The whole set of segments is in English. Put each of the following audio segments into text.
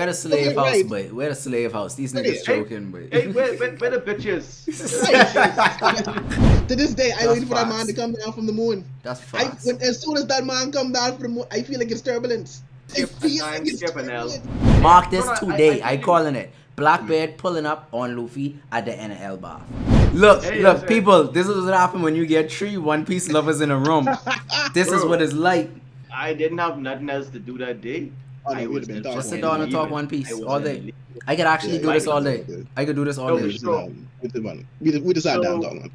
Where the slave house, right. boy? Where the slave house? These niggas joking, boy. Hey, where the bitches? To this day, I That's wait for that man facts. to come down from the moon. That's facts. As soon as that man come down from the moon, I feel like it's turbulence. I feel like it's Skip an L. turbulence. Mark this Brother, today. I I feel calling it. Blackbeard pulling up on Luffy at the NL bar. Look, Hey, look, listen. people. This is what happens when you get 3 One Piece lovers in a room. This is Bro. what it's like. I didn't have nothing else to do that day. Oh, no, I we'd was have been just Just sit talking down and talk leaving. One Piece I was all in day. leaving. I could actually Yeah, do this like- all day. I could do this all No, day. we- So- With the money. We just sat down, man.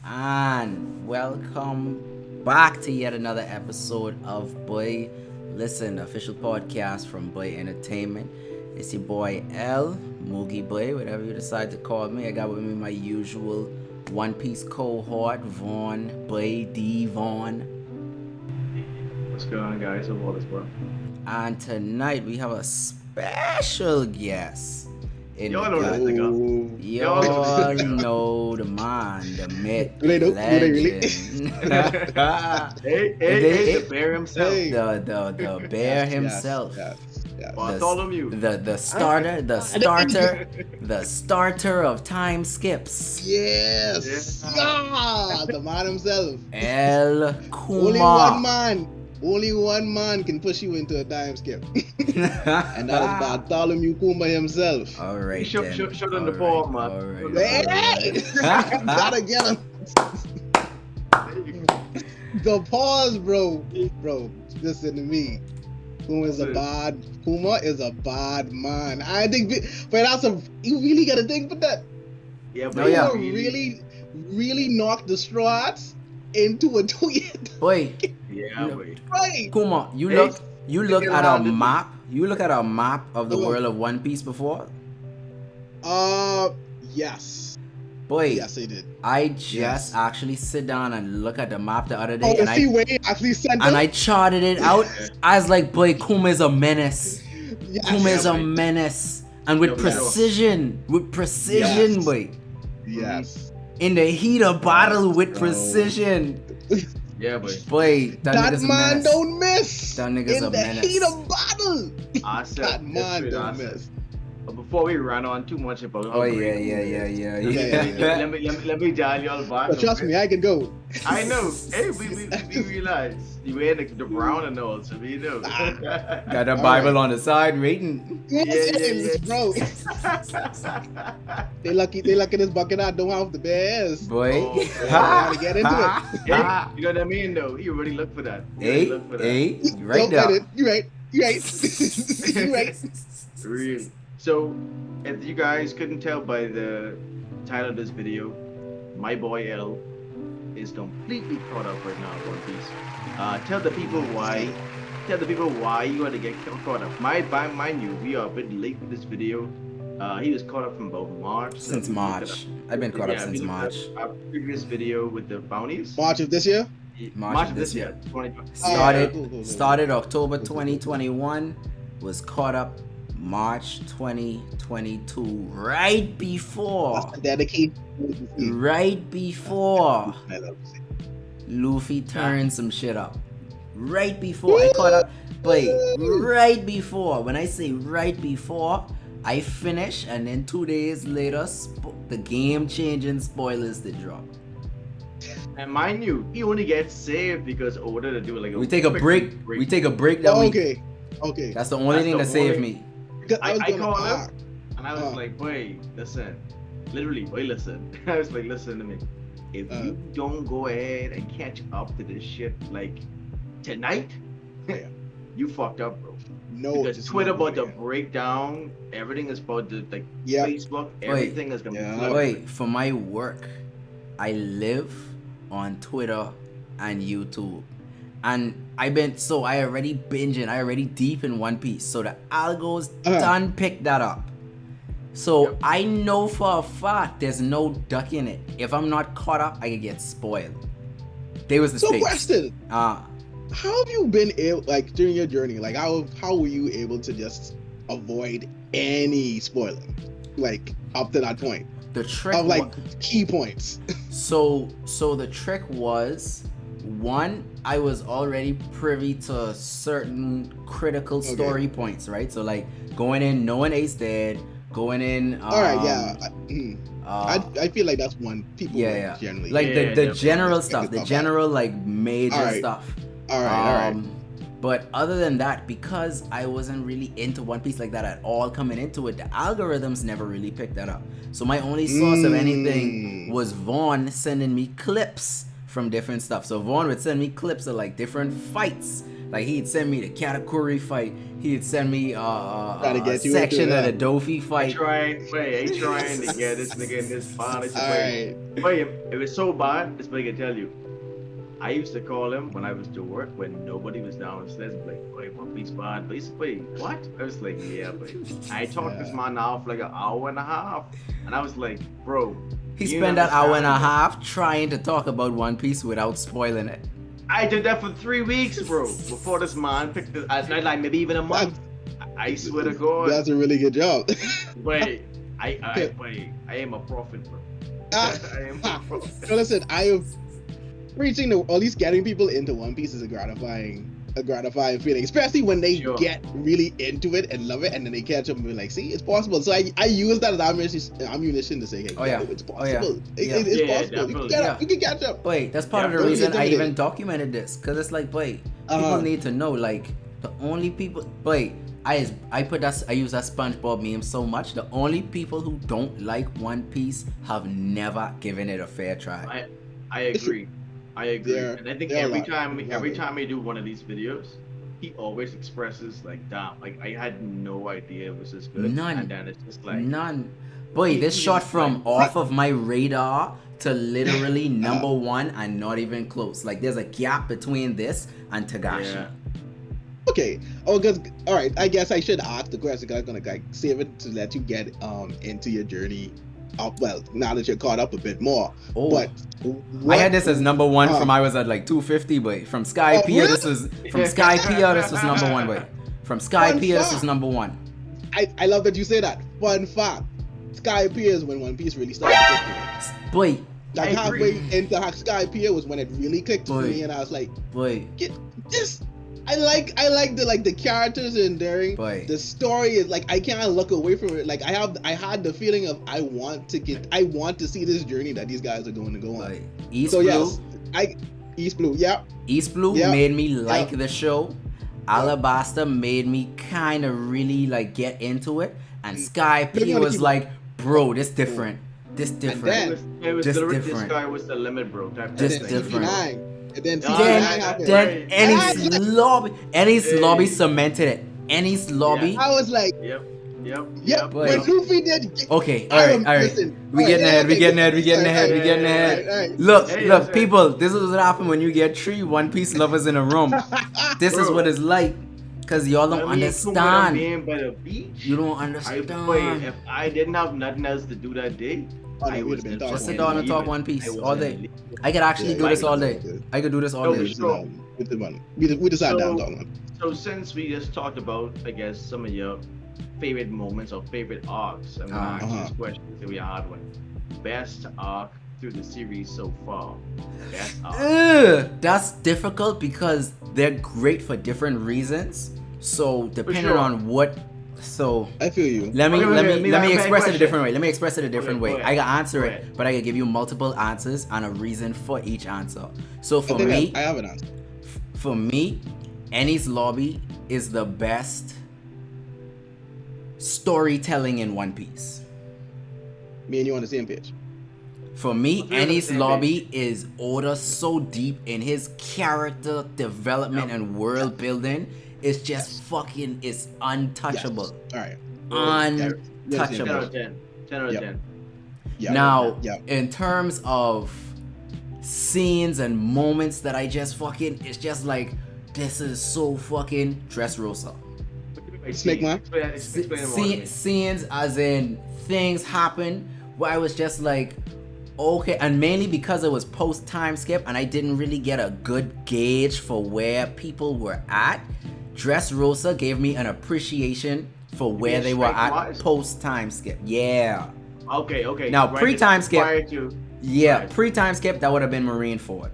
And welcome back to yet another episode of Boy Listen, the official podcast from Boy Entertainment. It's your boy L, Moogie Boy, whatever you decide to call me. I got with me my usual One Piece cohort, Vaughn, Boy D Vaughn. What's going on, guys? Hope all is well. And tonight we have a special guest. In Y'all the know guy- this nigga. Y'all know the man, the myth, Do they know? Do they really? legend. Hey, the bear himself. Hey. the bear himself. Yes. Bartholomew. The starter of time skips. Yes. Yeah. Yeah. The man himself. El Kuma. Only one man can push you into a time skip. And that is Bartholomew Kuma himself. All right. Show then. them the All ball, man. All right. Hey! Gotta get him. The pause, bro. Bro, listen to me. Kuma is a bad man. I think, but that's you really gotta think for that. Yeah, Oh, yeah. Kuma really knocked the Straw Hats into a 2-year. Boy, Yeah, wait. Right. Kuma, you Hey, look get at a around it. map. You look at a map of the Come on. world of One Piece before. Yes. Boy, Yes, I did. I just Yes. actually sit down and look at the map the other day, Oh, and see where he actually sent and it? I charted it out. I was like, boy, Kuma is a menace. Yes. Kuma is a wait. menace, and with Yeah, precision, Yes. boy. Yes. In the heat of battle with bro. precision, Yeah, boy. boy. That, That nigga's a man menace. don't miss. That nigga's in a the menace. heat of battle. I said, That man that's don't what I said. miss. But before we run on too much about how Oh yeah, great yeah, Kuma yeah, is, yeah, Yeah, yeah. let me dial y'all back. But trust a me, bit. I can go. I know. Hey, we realize you wear the brown and all, so we know. Got the All Bible right. on the side, reading. Yes, bro. They lucky this bucket I don't have the bears. Boy. Oh, gotta get into it. Hey, you know what I mean, though. You already look for that. You already Hey, look for that. hey, right Don't there. get it. You right. You right. You right. Really. So, if you guys couldn't tell by the title of this video, my boy L is completely caught up right now on One Piece. Tell the people why. Tell the people why you want to get caught up. Mind you, we are a bit late with this video. He was caught up from about March. so Since we looked March. at I've been caught up yeah, since we looked March. at our previous video with the bounties. March of this year. March of this year. 2020. Started cool. started October 2021, was caught up March 2022, right before That's the dedication. Luffy turned some shit up. Right before I caught up, but right before, when I say right before, I finish, and then 2 days later, the game-changing spoilers did drop. And mind you, he only gets saved because Oda to do like We take a quick break. We take a break that week. Okay. That's the only That's thing the that saved only- me. Because I was I gonna called him ask. and I was like, boy, listen. Literally, boy, listen. I was like, listen to me. If you don't go ahead and catch up to this shit like tonight, Yeah. you fucked up, bro. No, Because just Twitter no about to way. break down, everything is about to like Yeah. Facebook, everything is gonna Yeah. be flipped. Wait, for my work, I live on Twitter and YouTube. And I already binging, I already deep in One Piece. So the algos done picked that up. So Yep. I know for a fact there's no ducking it. If I'm not caught up, I could get spoiled. They was the So stakes. question. how have you been able, like during your journey, like how were you able to just avoid any spoiling, like up to that point The trick of like key points? So the trick was, one, I was already privy to certain critical story points, right? So like going in knowing Ace dead, going in All right, yeah. I feel like that's one people generally like the general stuff, the about general like major Alright. stuff. All right. But other than that, because I wasn't really into One Piece like that at all coming into it, the algorithms never really picked that up. So my only source of anything was Vaughn sending me clips from different stuff. So Vaughn would send me clips of like different fights. Like he'd send me the Katakuri fight. He'd send me a section of the Dofi fight. Trying to get this nigga in this bond. Alright. Wait, it was so bad. This nigga tell you. I used to call him when I was to work when nobody was downstairs. Like, wait, One Piece bad. But he said, wait, what? I was like, yeah, but I talked this man now for like an hour and a half, and I was like, bro. He spent that hour and a half trying to talk about One Piece without spoiling it. I did that for 3 weeks, bro. Before this man picked it, like maybe even a month. I swear to God. That's a really good job. Wait, I am a prophet, bro. I am a prophet. So listen, I have reaching the, at least getting people into One Piece is a gratifying feeling, especially when they get really into it and love it, and then they catch up and be like, see, it's possible. So I use that as ammunition to say, hey, it's possible. It's possible. You can catch up. Wait, that's part of the reason I even documented this, because it's like, wait, people need to know, like, the only people, wait, I use that SpongeBob meme so much. The only people who don't like One Piece have never given it a fair try. I agree. And I think every time I do one of these videos, he always expresses like, damn, like I had no idea it was this good. None. And then it's just like Boy, this shot from off of my radar to literally number one and not even close. Like there's a gap between this and Tagashi. Yeah. Okay. Oh, because all right. I guess I should ask the question. Because I'm gonna like save it to let you get into your journey. Well, now that you're caught up a bit more. Oh. But I had this as number one from I was at like 250, but from Sky Pier this was number one. Wait, from Sky Pier this was number one. I love that you say that. Fun fact: Sky Pier is when One Piece really started to click. Boy, like halfway into Sky Pier was when it really clicked for me, and I was like, boy, get this. I like the characters and the story is like I can't look away from it. Like I had the feeling of I want to see this journey that these guys are going to go on. East Blue made me like the show. Alabasta made me kind of really like get into it, and Sky P was like, bro, this different. This different. This guy was the limit, bro. This different. And then Ennis lobby cemented it. Ennis lobby. I was like, yep. When Luffy did. Okay, all right. We getting ahead. Look, people. This is what happens when you get 3 One Piece lovers in a room. This is what it's like. Cause y'all don't understand. You don't understand. If I didn't have nothing else to do that day, I would just sit down and talk One Piece all day. I could actually do this all day. I could do this all day. We decided down talking. So since we just talked about, I guess, some of your favorite moments or favorite arcs, I'm gonna ask you this question. It's gonna be a hard one. Best arc through the series so far. Best arc. That's difficult because they're great for different reasons. So depending on what. So I feel you. Let me express it a different way. I can answer it, but I can give you multiple answers and a reason for each answer. So for me, I have an answer. For me, Ennis Lobby is the best storytelling in One Piece. Me and you on the same page. For me, Ennis Lobby is Oda so deep in his character development and world building. It's just fucking, it's untouchable. Yes. All right. Untouchable. 10 out of 10. Now, in terms of scenes and moments that I just fucking, it's just like, this is so fucking Dressrosa. Snake Man? Scenes as in things happen where I was just like, okay, and mainly because it was post time skip and I didn't really get a good gauge for where people were at. Dressrosa gave me an appreciation for where they were at strength-wise? post time skip. Yeah. Okay. Now, pre-time skip- Prior to, Yeah, Right. pre-time skip, that would have been Marineford.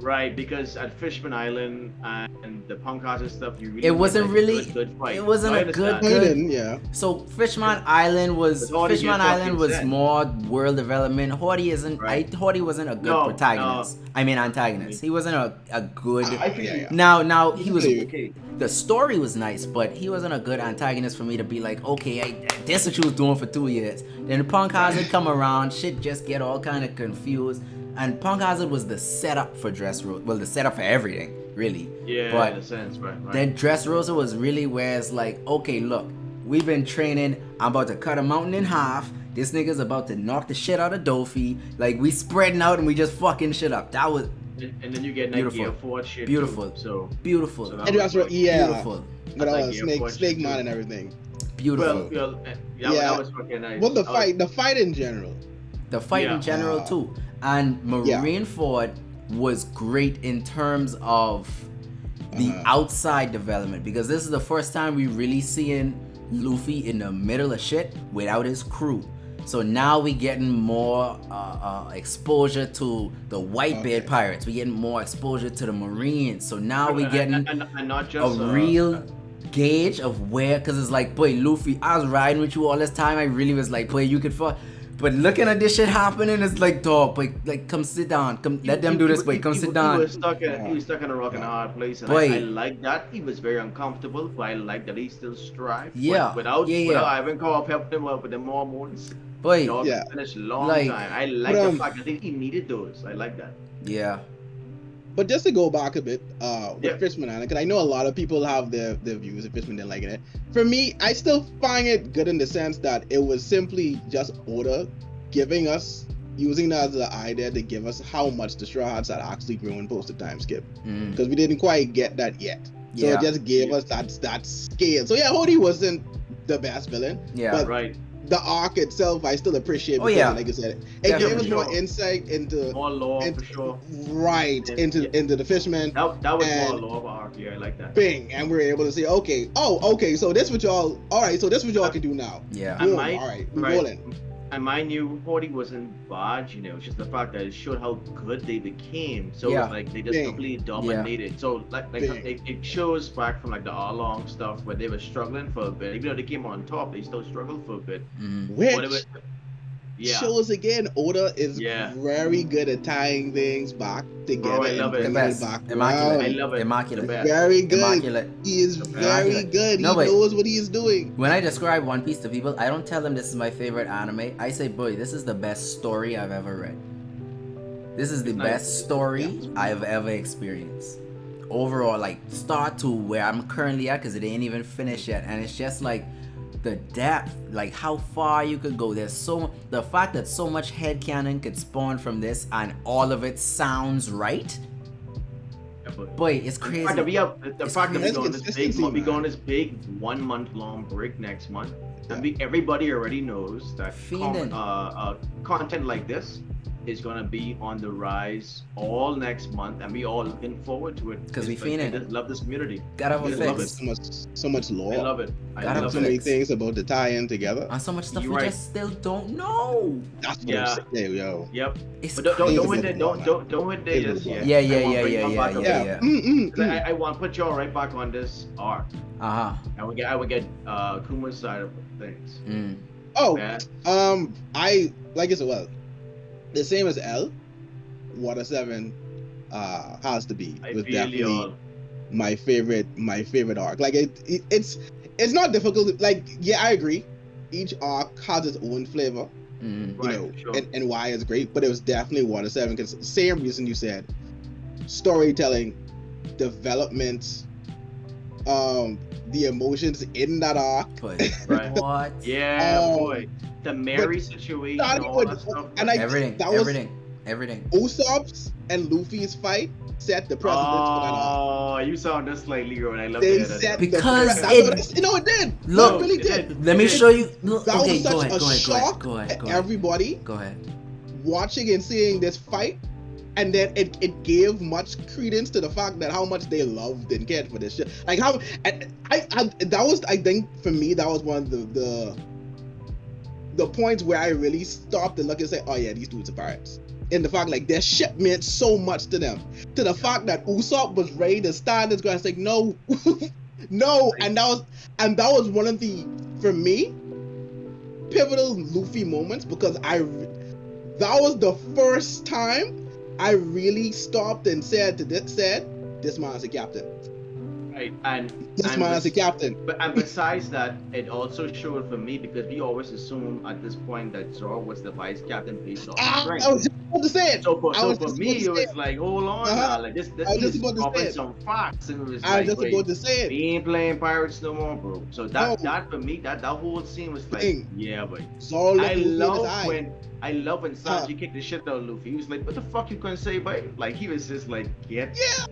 right, because at Fishman Island and the punk house and stuff, you really It get, wasn't like, really- a good fight. it wasn't I a good- understand. Hayden, yeah. So Fishman Island was But Hawdy Fishman gets Island fucking was set. more world development. Hawdy isn't. Right. Hawdy wasn't a good No, protagonist. I mean antagonist. He wasn't a good. I think Yeah. Now he was. okay. The story was nice, but he wasn't a good antagonist for me to be like, okay, this what you was doing for 2 years. Then Punk Hazard come around, shit just get all kind of confused. And Punk Hazard was the setup for Dressrosa. Well, the setup for everything, really. Yeah, But in a sense, right. then Dressrosa was really where it's like, okay, look, we've been training. I'm about to cut a mountain in half. This nigga's about to knock the shit out of Dofi. Like, we spreading out and we just fucking shit up. That was and then you get Beautiful. Gear Force shit. Beautiful. Too, so beautiful. So that And was that's like- yeah. Beautiful. But That's like was Air Force Snake shit, Man too. and everything. Beautiful. Yeah, Yeah. that was fucking nice. Well, the I was- fight in general. The fight Yeah. in general too. And Marineford was great in terms of the outside development, because this is the first time we really seeing Luffy in the middle of shit without his crew. So now we getting more exposure to the Whitebeard pirates. We getting more exposure to the Marines. So now we getting and not a just real gauge of where, because it's like, boy, Luffy, I was riding with you all this time. I really was like, boy, you could fuck. But looking at this shit happening, it's like, dog, boy, like, come sit down. Come, let them do this, boy. Come sit down. He was stuck in a rock and a hard place. And Boy. I like that. He was very uncomfortable, but I like that he still strived. Yeah. Without Yeah. Ivan Cobb helping him out with the hormones. Boy, Dog Yeah. finished a long Like- time. I like But, the fact that he needed those. I like that. yeah. But just to go back a bit, with Yeah. Fishman Island, because I know a lot of people have their views if Fishman didn't like it. For me, I still find it good in the sense that it was simply just Oda giving us, using that as the idea to give us how much the Straw Hats had actually grown post the time skip. Mm. Because we didn't quite get that yet. So Yeah. it just gave us that scale. So yeah, Hody wasn't the best villain. Yeah. But Right. the arc itself, I still appreciate. Oh, Because, yeah. like I said, Yeah, it gave for us more sure. insight into More lore and- for sure. right Yeah. into the Fishman. That was And- more lore of arc. Yeah, I like that. Bing, and we're able to say, okay, so this what y'all, all right, so this what y'all can do now. Yeah. And Boom, my- all right, we right. rolling. And mind you, Hody wasn't bad, it's just the fact that it showed how good they became. So Yeah. it's like they just Bing. completely dominated. So like Bing. it shows back from like the all-long stuff where they were struggling for a bit. Even though they came on top, they still struggled for a bit. Mm. Which Whatever- Yeah. shows again, Oda is Yeah. very good at tying things back together. Oh, I love it. and The bringing best. back Immaculate. around. I love it. Immaculate. The best. Very good. Immaculate. He is very Immaculate. good. No, he but- knows what he is doing. When I describe One Piece to people, I don't tell them this is my favorite anime. I say, boy, this is the best story I've ever read. This is the Nice. best story Yeah. I've ever experienced. Overall, like, start to where I'm currently at, because it ain't even finished yet. And it's just like the depth, like how far you could go. The fact that so much headcanon could spawn from this and all of it sounds right. Yeah, but Boy, it's the crazy. fact that we have the It's fact that we crazy. go on this big Consistency, we go man. on this big 1 month long break next month. Yeah. And everybody already knows that Fiendin'. content like this is gonna be on the rise all next month, and we all looking forward to it. 'Cause we It's like, fiendin'. I just love this community. Gotta have I a love fix. So much lore. I love it. I Gotta love So have it. many fix. things about the tie-in together. And so much stuff You're we right. just still don't know. That's what Yeah. I'm saying, yo. Yep. It's But don't crazy. hit there. Don't hit there It's just a yet. blow. Yeah, I yeah, wanna yeah, bring yeah, y'all yeah, back up. yeah. Yeah. 'Cause I want to put y'all right back on this arc. Uh-huh. I would get Kuma's side of things. Mm. Oh, Yeah. I like it. Well, the same as L. Water 7 has to be I was feel definitely y'all. my favorite arc. Like it's not difficult. Like, yeah, I agree. Each arc has its own flavor, Mm. you Right, know, sure. and why it's great. But it was definitely Water 7 because same reason you said, storytelling, development, the emotions in that arc. But Right. what? Yeah, Um, boy. The Mary situation, starting all with- that stuff. and I Everything. that was Everything. Everything. Usopp's and Luffy's fight set the precedent for that arc. Oh, you sound just like Leo, and I love They that. set Because the precedent. You know, it did. Look, it really it did. did. Let me show you. Look, That okay, was go such ahead, a shock go ahead. to everybody Go ahead. watching and seeing this fight, and then it gave much credence to the fact that how much they loved and cared for this shit. Like how and I that was, I think for me, that was one of the points where I really stopped and look and say, oh yeah, these dudes are pirates. And the fact like their ship meant so much to them, to the fact that Usopp was ready to stand his ground and say no, no, and that was one of the, for me, pivotal Luffy moments, because that was the first time I really stopped and said this man is a captain. Right, and This man is a captain. and besides that, it also showed for me, because we always assume at this point that Zoro was the vice captain based on strength. I was just about to say it. So for me, it was like, hold on, now, like this I was just is about to say dropping it. some facts, and it was I was like, just about to say it. we ain't playing pirates no more, bro. So that No. that for me, that whole scene was like, Thing. yeah, but Zoro looked I Luffy in his love eye. when Sanji kicked the shit out of Luffy. He was like, what the fuck you gonna say, boy? Like he was just like, Yeah.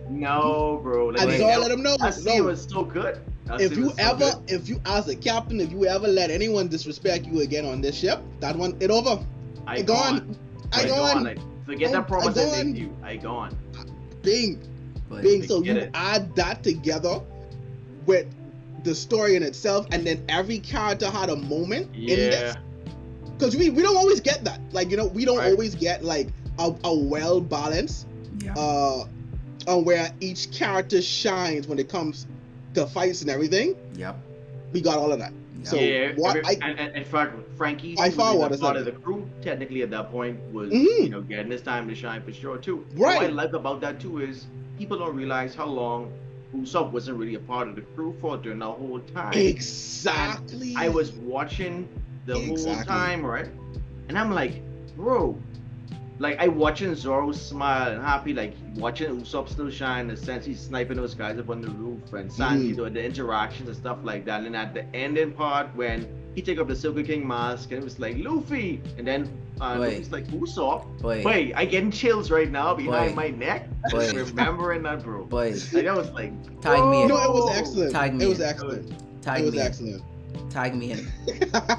no, bro. Like, And like, Zoro let him know. that scene No. was so good. That If scene you was so ever, good. if you as a captain, if you ever let anyone disrespect you again on this ship, that one, it over. I I gone. I gone. Like, forget that I promise I gone. made to you. I gone. Bing. But Bing. So Get you it. add that together with the story in itself, and then every character had a moment in this. Yeah. Because we don't always get that. Like, you know, we don't Right. always get like a well balanced yeah. on where each character shines when it comes to fights and everything. Yep. We got all of that. Yep. So Yeah, what and in fact, Frankie, By who far was what a is part that? of the crew, technically at that point was, Mhm. you know, getting his time to shine for sure too. Right. What I like about that too is people don't realize how long Usopp wasn't really a part of the crew for during the whole time. Exactly. I was watching the whole Exactly. time, right? And I'm like, bro, like I watching Zoro smile and happy, like watching Usopp still shine in the sense he's sniping those guys up on the roof, and Sanji doing the interactions and stuff like that. And at the ending part when he take up the Silver King mask and it was like Luffy, and then Luffy's like Usopp. Boy. Wait, I getting chills right now behind Boy. my neck. Boy. Remembering that, bro. Boy. Like that was like, Tag me in. No, it was whoa. excellent. Tag me It was in. excellent. Tag It was me in. excellent. Tag me in.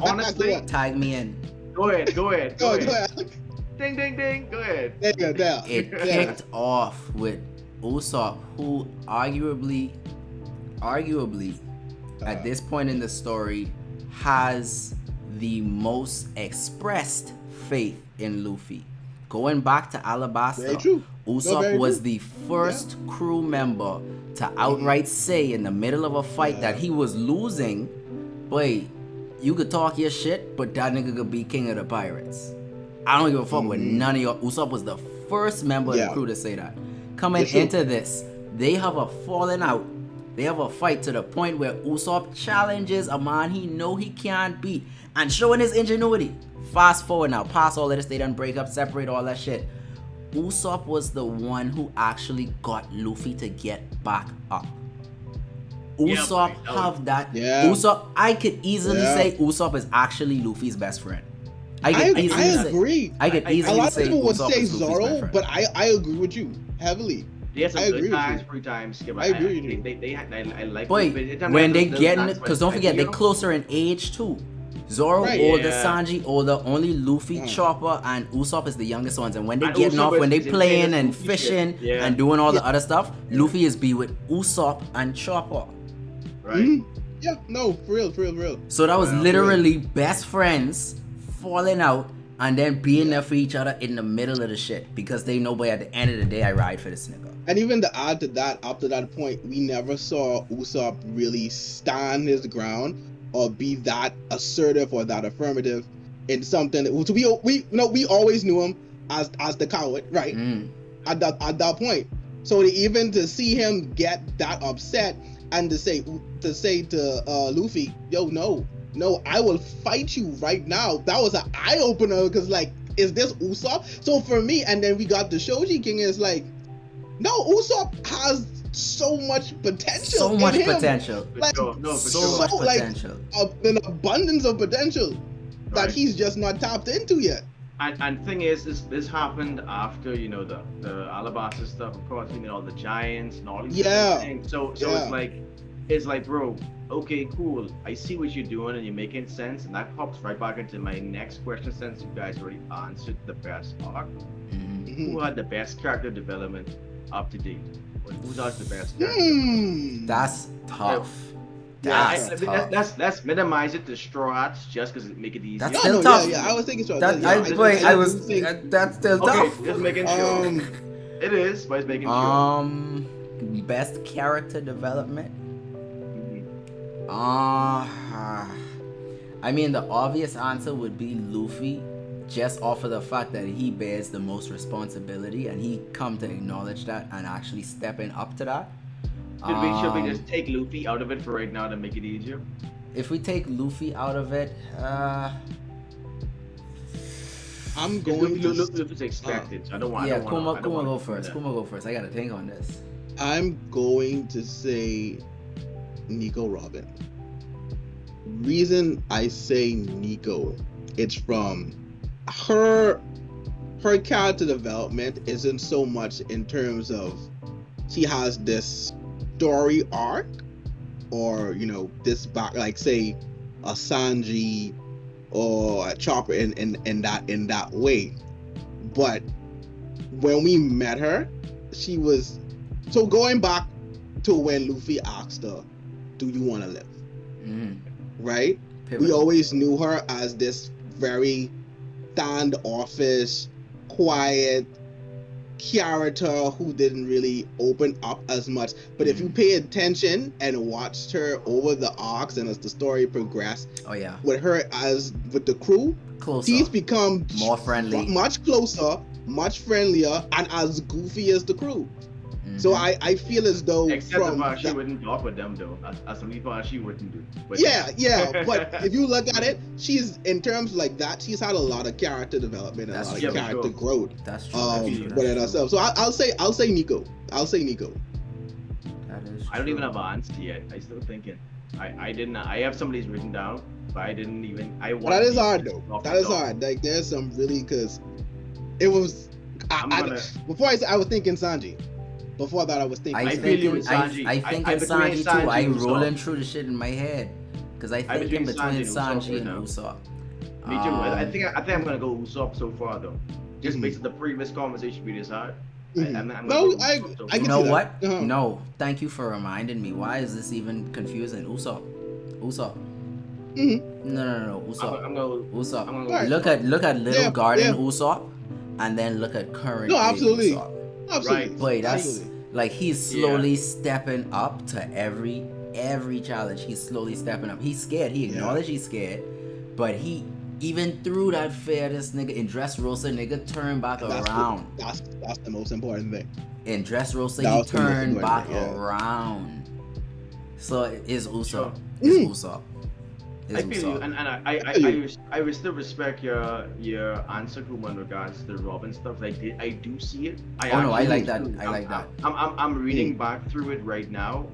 Honestly, Go on. Tag me in. Go ahead. Go Go ahead. ahead. Ding, ding, ding. Go ahead. There you go. There. It There. kicked off with Usopp, who arguably, at this point in the story, has the most expressed faith in Luffy. Going back to Alabasta, Very true. Usopp very was true. the first crew member to outright say in the middle of a fight that he was losing, boy, you could talk your shit, but that nigga could be king of the pirates. I don't give a fuck with none of y'all. Usopp was the first member of the Yeah. crew to say that. Coming For sure. into this, they have a falling out. They have a fight to the point where Usopp challenges a man he know he can't beat and showing his ingenuity. Fast forward now, past all of this, they done break up, separate, all that shit. Usopp was the one who actually got Luffy to get back up. Usopp but- have that. Yeah. Usopp, I could easily Yeah. say Usopp is actually Luffy's best friend. I I could easily say. agree. I could I- A easily lot of say people would Usopp say is Luffy's best Zoro, friend. but I agree with you heavily. They had some I good agree with times, you. free times. Yeah, I agree with you. I like Boy, it, but when they that's- getting, that's because my don't forget, they idea. closer in age too. Zoro Right. older, Yeah. Sanji older, only Luffy, Mm. Chopper, and Usopp is the youngest ones. And when they And getting Usopp off, when they is in playing famous and Luffy fishing shit. Yeah. and doing all the Yeah. other stuff, Luffy is be with Usopp and Chopper. right? Mhm. Yeah, no, for real. So that was Wow. literally best friends falling out and then being there for each other in the middle of the shit because they know, boy, at the end of the day, I ride for this nigga. And even to add to that, up to that point, we never saw Usopp really stand his ground or be that assertive or that affirmative in something. So we always knew him as the coward, right? Mm. At that point. So even to see him get that upset and to say to Luffy, yo, no, I will fight you right now. That was an eye opener because like, is this Usopp? So for me, and then we got the Shoji King, and it's like, no, Usopp has so much potential. So much in him. potential. For Like, sure. No, for So sure. much like, potential. An abundance of potential that Right. he's just not tapped into yet. And thing is, this happened after the Alabasta stuff. Of course, all the giants and all these different Yeah, things. So yeah. it's like, bro, okay, cool. I see what you're doing and you're making sense, and that pops right back into my next question. Since you guys already answered the best arc, who had the best character development up to date? Who has the best character development? That's tough. Yeah, That's tough. let's minimize it to Straw Hats just because it make it easier. That's No, still no, tough. yeah. I was thinking so. That Yeah, I do was. think, That's still Okay, tough. just making sure. It is, but it's making sure. Best character development. Mhm. I mean, the obvious answer would be Luffy, just off of the fact that he bears the most responsibility and he come to acknowledge that and actually stepping up to that. Should we just take Luffy out of it for right now to make it easier? If we take Luffy out of it, I'm going to. Luffy's expected. So I don't want. yeah, I don't wanna- I Kuma don't wanna go do first. that. Kuma go first. I gotta think on this. I'm going to say Nico Robin. Reason I say Nico, it's from her character development isn't so much in terms of she has this story arc or this back, like say a Sanji or a Chopper in that way. But when we met her, she was so going back to when Luffy asked her, "Do you want to live?" Right? We Pivotal. always knew her as this very standoffish, quiet character who didn't really open up as much. But if you pay attention and watched her over the arcs and as the story progressed, Oh yeah, with her as with the crew, closer, she's become more friendly. much closer, much friendlier, and as goofy as the crew. So I feel as though Except from the she that- wouldn't talk with them though. That's the only part she wouldn't do. But yeah. But if you look at it, she's in terms like that, she's had a lot of character development and That's a lot true. of character growth. That's true. Within herself. So I'll say Nico. I'll say Nico. That is I don't even true. have an answer yet. I still thinking. I didn't. I have some of these written down, but I didn't even. But that is hard though. That is hard. Like there's some really because it was. Before I was thinking Sanji. Before that, I was thinking. I feel you with Sanji. I think I in between Sanji too. Sanji I and Usopp. rolling through the shit in my head because I think in between between Sanji Sanji and and Usopp. Usopp. Me too. I think I'm gonna go Usopp so far though. Just Mhm. based on the previous conversation we just had. Mhm. I'm gonna No, go I Usopp so can You far. know see what? that. Uh-huh. No, thank you for reminding me. Why is this even confusing? Usopp. Mhm. No. Usopp. I'm gonna. Usopp. I'm gonna go Alright. Look at Little Yeah, Garden yeah. Usopp, and then look at current. No, day absolutely. Usopp. Absolutely. Boy, that's Absolutely. like he's slowly stepping up to every challenge. He's slowly stepping up. He's scared. He acknowledged he's scared, but he even through that fear, this nigga in Dressrosa, nigga turned back around. That's the most important thing. In Dressrosa, That he was the most turned important back thing, yeah. around. So it's Usopp. Sure. It's Usopp. It's I feel you, Usopp. and I will still respect your answer, Kuma, in regards to the Robin stuff. I do see it. I actually like do. that. I like that. I'm reading back through it right now,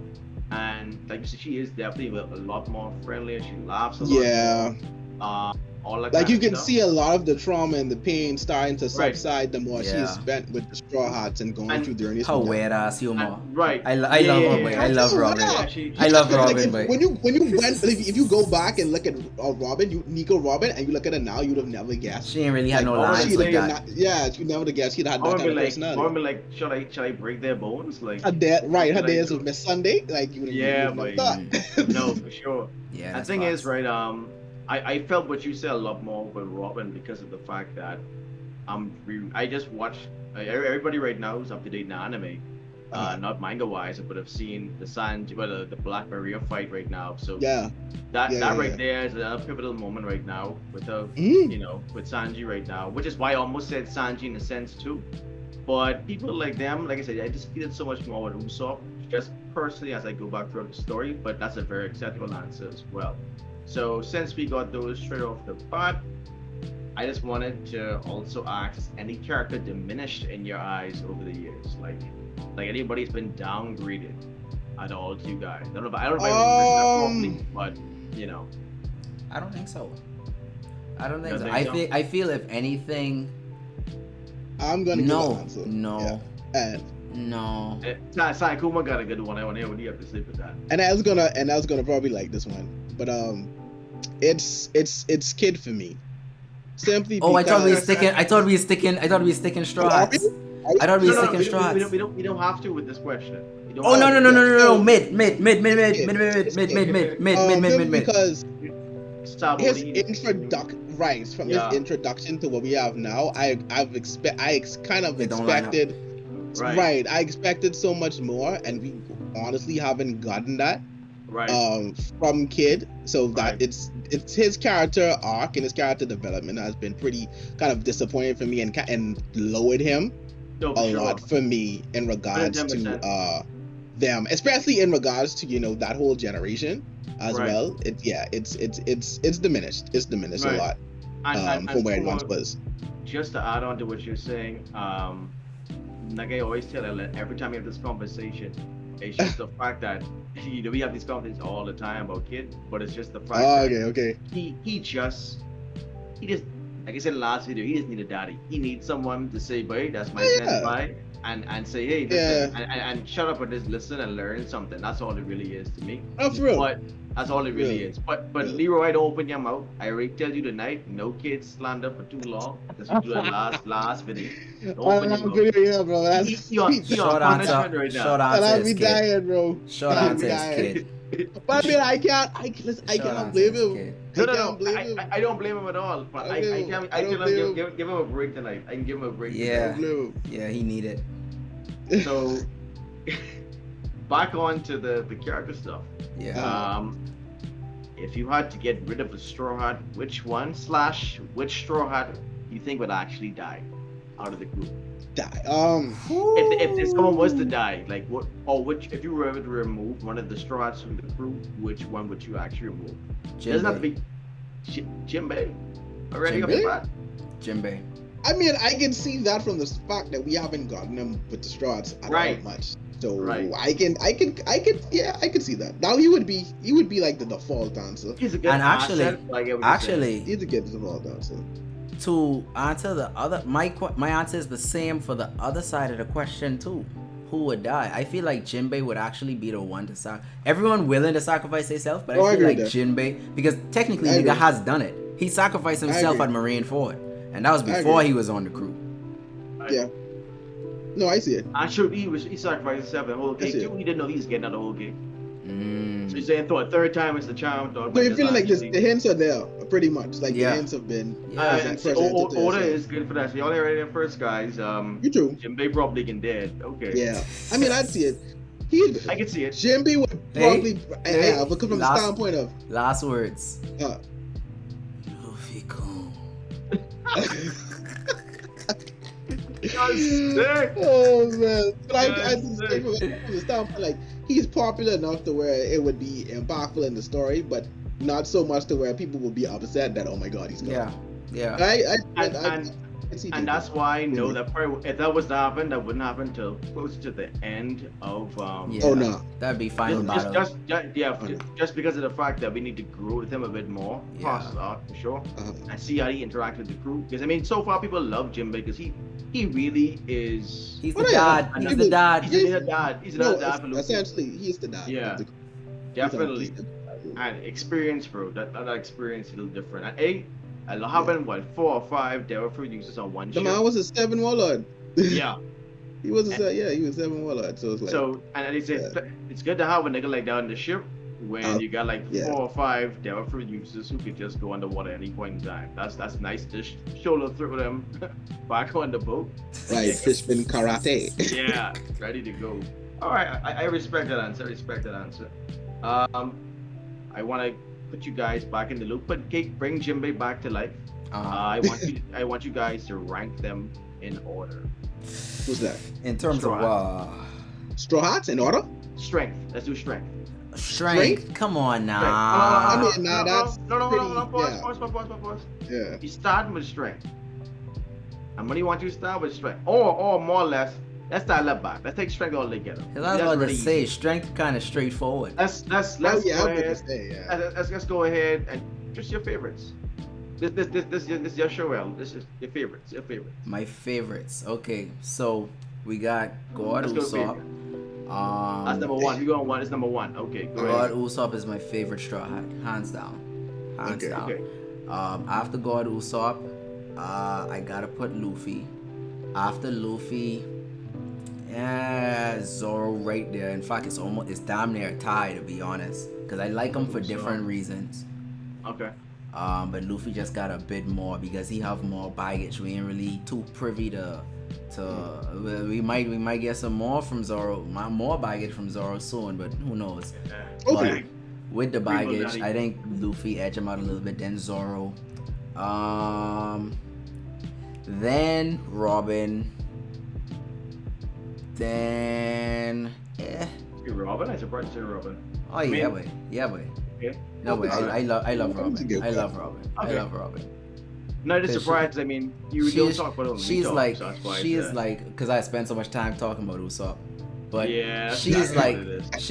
and like you said, she is definitely a lot more friendlier. She laughs a lot. Yeah. All that Like kind you of can stuff. see a lot of the trauma and the pain starting to Right. subside the more Yeah. she's spent with the Straw Hats and going And through the earnest. Her weird ass humor. Right. I love her way. I love Robin. I love Robin, but when you went if you go back and look at Robin, Nico Robin, and you look at her now, you'd have never guessed. she ain't really had no Like, lines She'd like have that. been you never guessed she'd had that I kind of would be personality. like, should I break their bones? Like Her days like- with Miss Sunday, like you would have Yeah, never but- thought. no, for sure. Yeah. The that's thing facts. is, right? I felt what you said a lot more with Robin because of the fact that I just watched everybody right now who's up to date in anime, not manga wise, but have seen the Sanji, the Black Maria fight right now. So Yeah. that Yeah. right there is a pivotal moment right now with the Mm. with Sanji right now, which is why I almost said Sanji in a sense too. But people like them, like I said, I just feel it so much more with Usopp, just personally as I go back through the story. But that's a very acceptable answer as well. So since we got those straight off the bat, I just wanted to also ask: any character diminished in your eyes over the years? Like anybody's been downgraded at all to you guys? I don't know if I remember that properly, but I don't think so. I don't think You so. don't think so? I feel if anything, I'm gonna give no, an answer. no, Yeah. no. Sai Kuma got a good one. I want to hear what you have to say with that. And I was gonna probably like this one, but it's kid for me. Simply Oh, because I thought we were sticking straw hats. I thought we were sticking straw hats. We don't have to with this question. We don't Oh have no, to. mid. simply because Stop his holding. from Yeah. his introduction to what we have now, kind of They don't line up. expected. Right. I expected so much more, and we honestly haven't gotten that. Right. From Kid, so that Right. it's his character arc and his character development has been pretty kind of disappointing for me, and lowered him No, a for sure. lot for me in regards to 110%. them, especially in regards to that whole generation as Right. well. It's diminished. It's diminished Right. a lot And from where it Kuma, once was. just to add on to what you're saying, like I always tell her, every time we have this conversation, it's just the fact that we have these conversations all the time about Kid, but it's just the fact that Okay. he just like I said in the last video, he just need a daddy. He needs someone to say, boy, that's my senpai, and say, hey, listen, and shut up and just listen and learn something. That's all it really is to me. Oh, for real. But that's all it really Yeah. is. But Yeah. Leroy, don't open your mouth. I already tell you tonight, no kids slander for too long. This will do the last video. Don't open your mouth. Yeah, bro. That's He on Short punishment answer. right now. Short and I'll answer be is Kid. dying, bro. Short I'll answer be is dying. Kid. But I mean, I can't blame him. No, can't blame him. I don't blame him at all. But I don't tell blame him him. give him a break tonight. I can give him a break. Yeah. Don't blame him. Yeah, he needed. So back on to the character stuff. Yeah. If you had to get rid of a Straw Hat, which Straw Hat you think would actually die out of the group? Die. If someone was to die, like what, or which, if you were ever to remove one of the Straw Hats from the crew, which one would you actually remove? Doesn't have to be Jinbei. Already off the Jinbei? bat. Jinbei. I mean, I can see that from the fact that we haven't gotten him with the straws at all much. So Right. I can see that. Now he would be like the default answer. He's a good And actually- asset, like I would say. Actually, He's a good default answer. to answer the other, my answer is the same for the other side of the question too. Who would die? I feel like Jinbei would actually be the one to sacrifice. Everyone willing to sacrifice themselves, but Oh, I I feel agree like with that. Jinbei, because technically I nigga agree. has done it. He sacrificed himself agree. at Marineford, and that was I before agree. he was on the crew. Yeah. No, I see it. Actually, he sacrificed himself in the whole That's gig it. too. He didn't know he was getting out the whole gig. Mm. So you're saying, thought third time is the charm. Thought, So you're feeling like the hints are there, pretty much. Like Yeah. the hints have been Yeah. and presented to order us. is good for that. So y'all heard it first, guys. You too. Jinbei probably can dead. Okay. Yeah. I mean, I'd see it. I can see it. Jinbei would Hey, probably, hey, yeah, because from the last- standpoint of, Last words. uh, Luffy come. oh man, but I Yes, just think from the standpoint, like he's popular enough to where it would be impactful in the story, but not so much to where people will be upset that, oh my god, he's gone. Yeah. I see And people. that's why I know that probably, if that was to happen, that wouldn't happen until close to the end of Yeah. Oh no. That'd be final battle. just because of the fact that we need to grow with him a bit more, Yeah. process art for sure, Uh-huh. and see how he interacts with the crew. Because I mean, so far people love Jinbei because he really is. He's Well, the yeah, dad. I He's know. the dad. He's a dad. He's No, another dad for Luffy. essentially, he's the dad. Yeah. He's Definitely. the- And experience, bro. That experience is a little different. And I having what 4 or 5 Devil Fruit users on one The ship. man was a 7 warlord. Yeah. He was he was 7 warlord. So it's like, So and they say it's good to have a nigga like that on the ship when you got like yeah. 4 or 5 Devil Fruit users who could just go underwater at any point in time. That's nice to shoulder through them back on the boat. like fishman karate. Yeah, ready to go. All right, I respect that answer. I want to put you guys back in the loop, but bring Jinbei back to life. I want you guys to rank them in order. Who's that? In terms Straw of Straw Hats in order? Strength. Let's do strength. strength. Come on now. I mean, nah, that's no. pretty- Pause. Yeah. You start with strength. I'm gonna want you to start with strength, or more or less. Let's start left back. Let's take strength all together. Cause I was about to really say easy. strength kind of straightforward. Let's Oh, yeah, go I'm gonna ahead. say, yeah. Let's go ahead and just your favorites. This is your show, L. This is your favorites. Your favorites. My favorites. Okay, so we got God Let's go Usopp. favorite. That's number one. We go on one. It's number one. Okay, go God ahead. Usopp is my favorite Straw Hat, hands down, hands Okay. down. Okay. After God Usopp, I gotta put Luffy. After Luffy, yeah, Zoro right there. In fact, it's damn near a tie, to be honest, because I like him for different reasons. Okay. But Luffy just got a bit more because he have more baggage. We ain't really too privy to. We might get some more from Zoro, more baggage from Zoro soon, but who knows? Okay. But with the Reasonable, baggage, Daddy. I think Luffy edge him out a little bit. Then Zoro, then Robin, then Hey, Robin. I'm surprised to say Robin. oh I yeah, mean- yeah, boy. Okay. No, but I love Robin's a Robin. good I guy. love Robin. I Okay. love Robin. Not just But she- surprised. I mean, you don't talk about it. She's talk, like so that's why she it's, is like because I spent so much time talking about Usopp, but Yeah, that's she's exactly like what it is.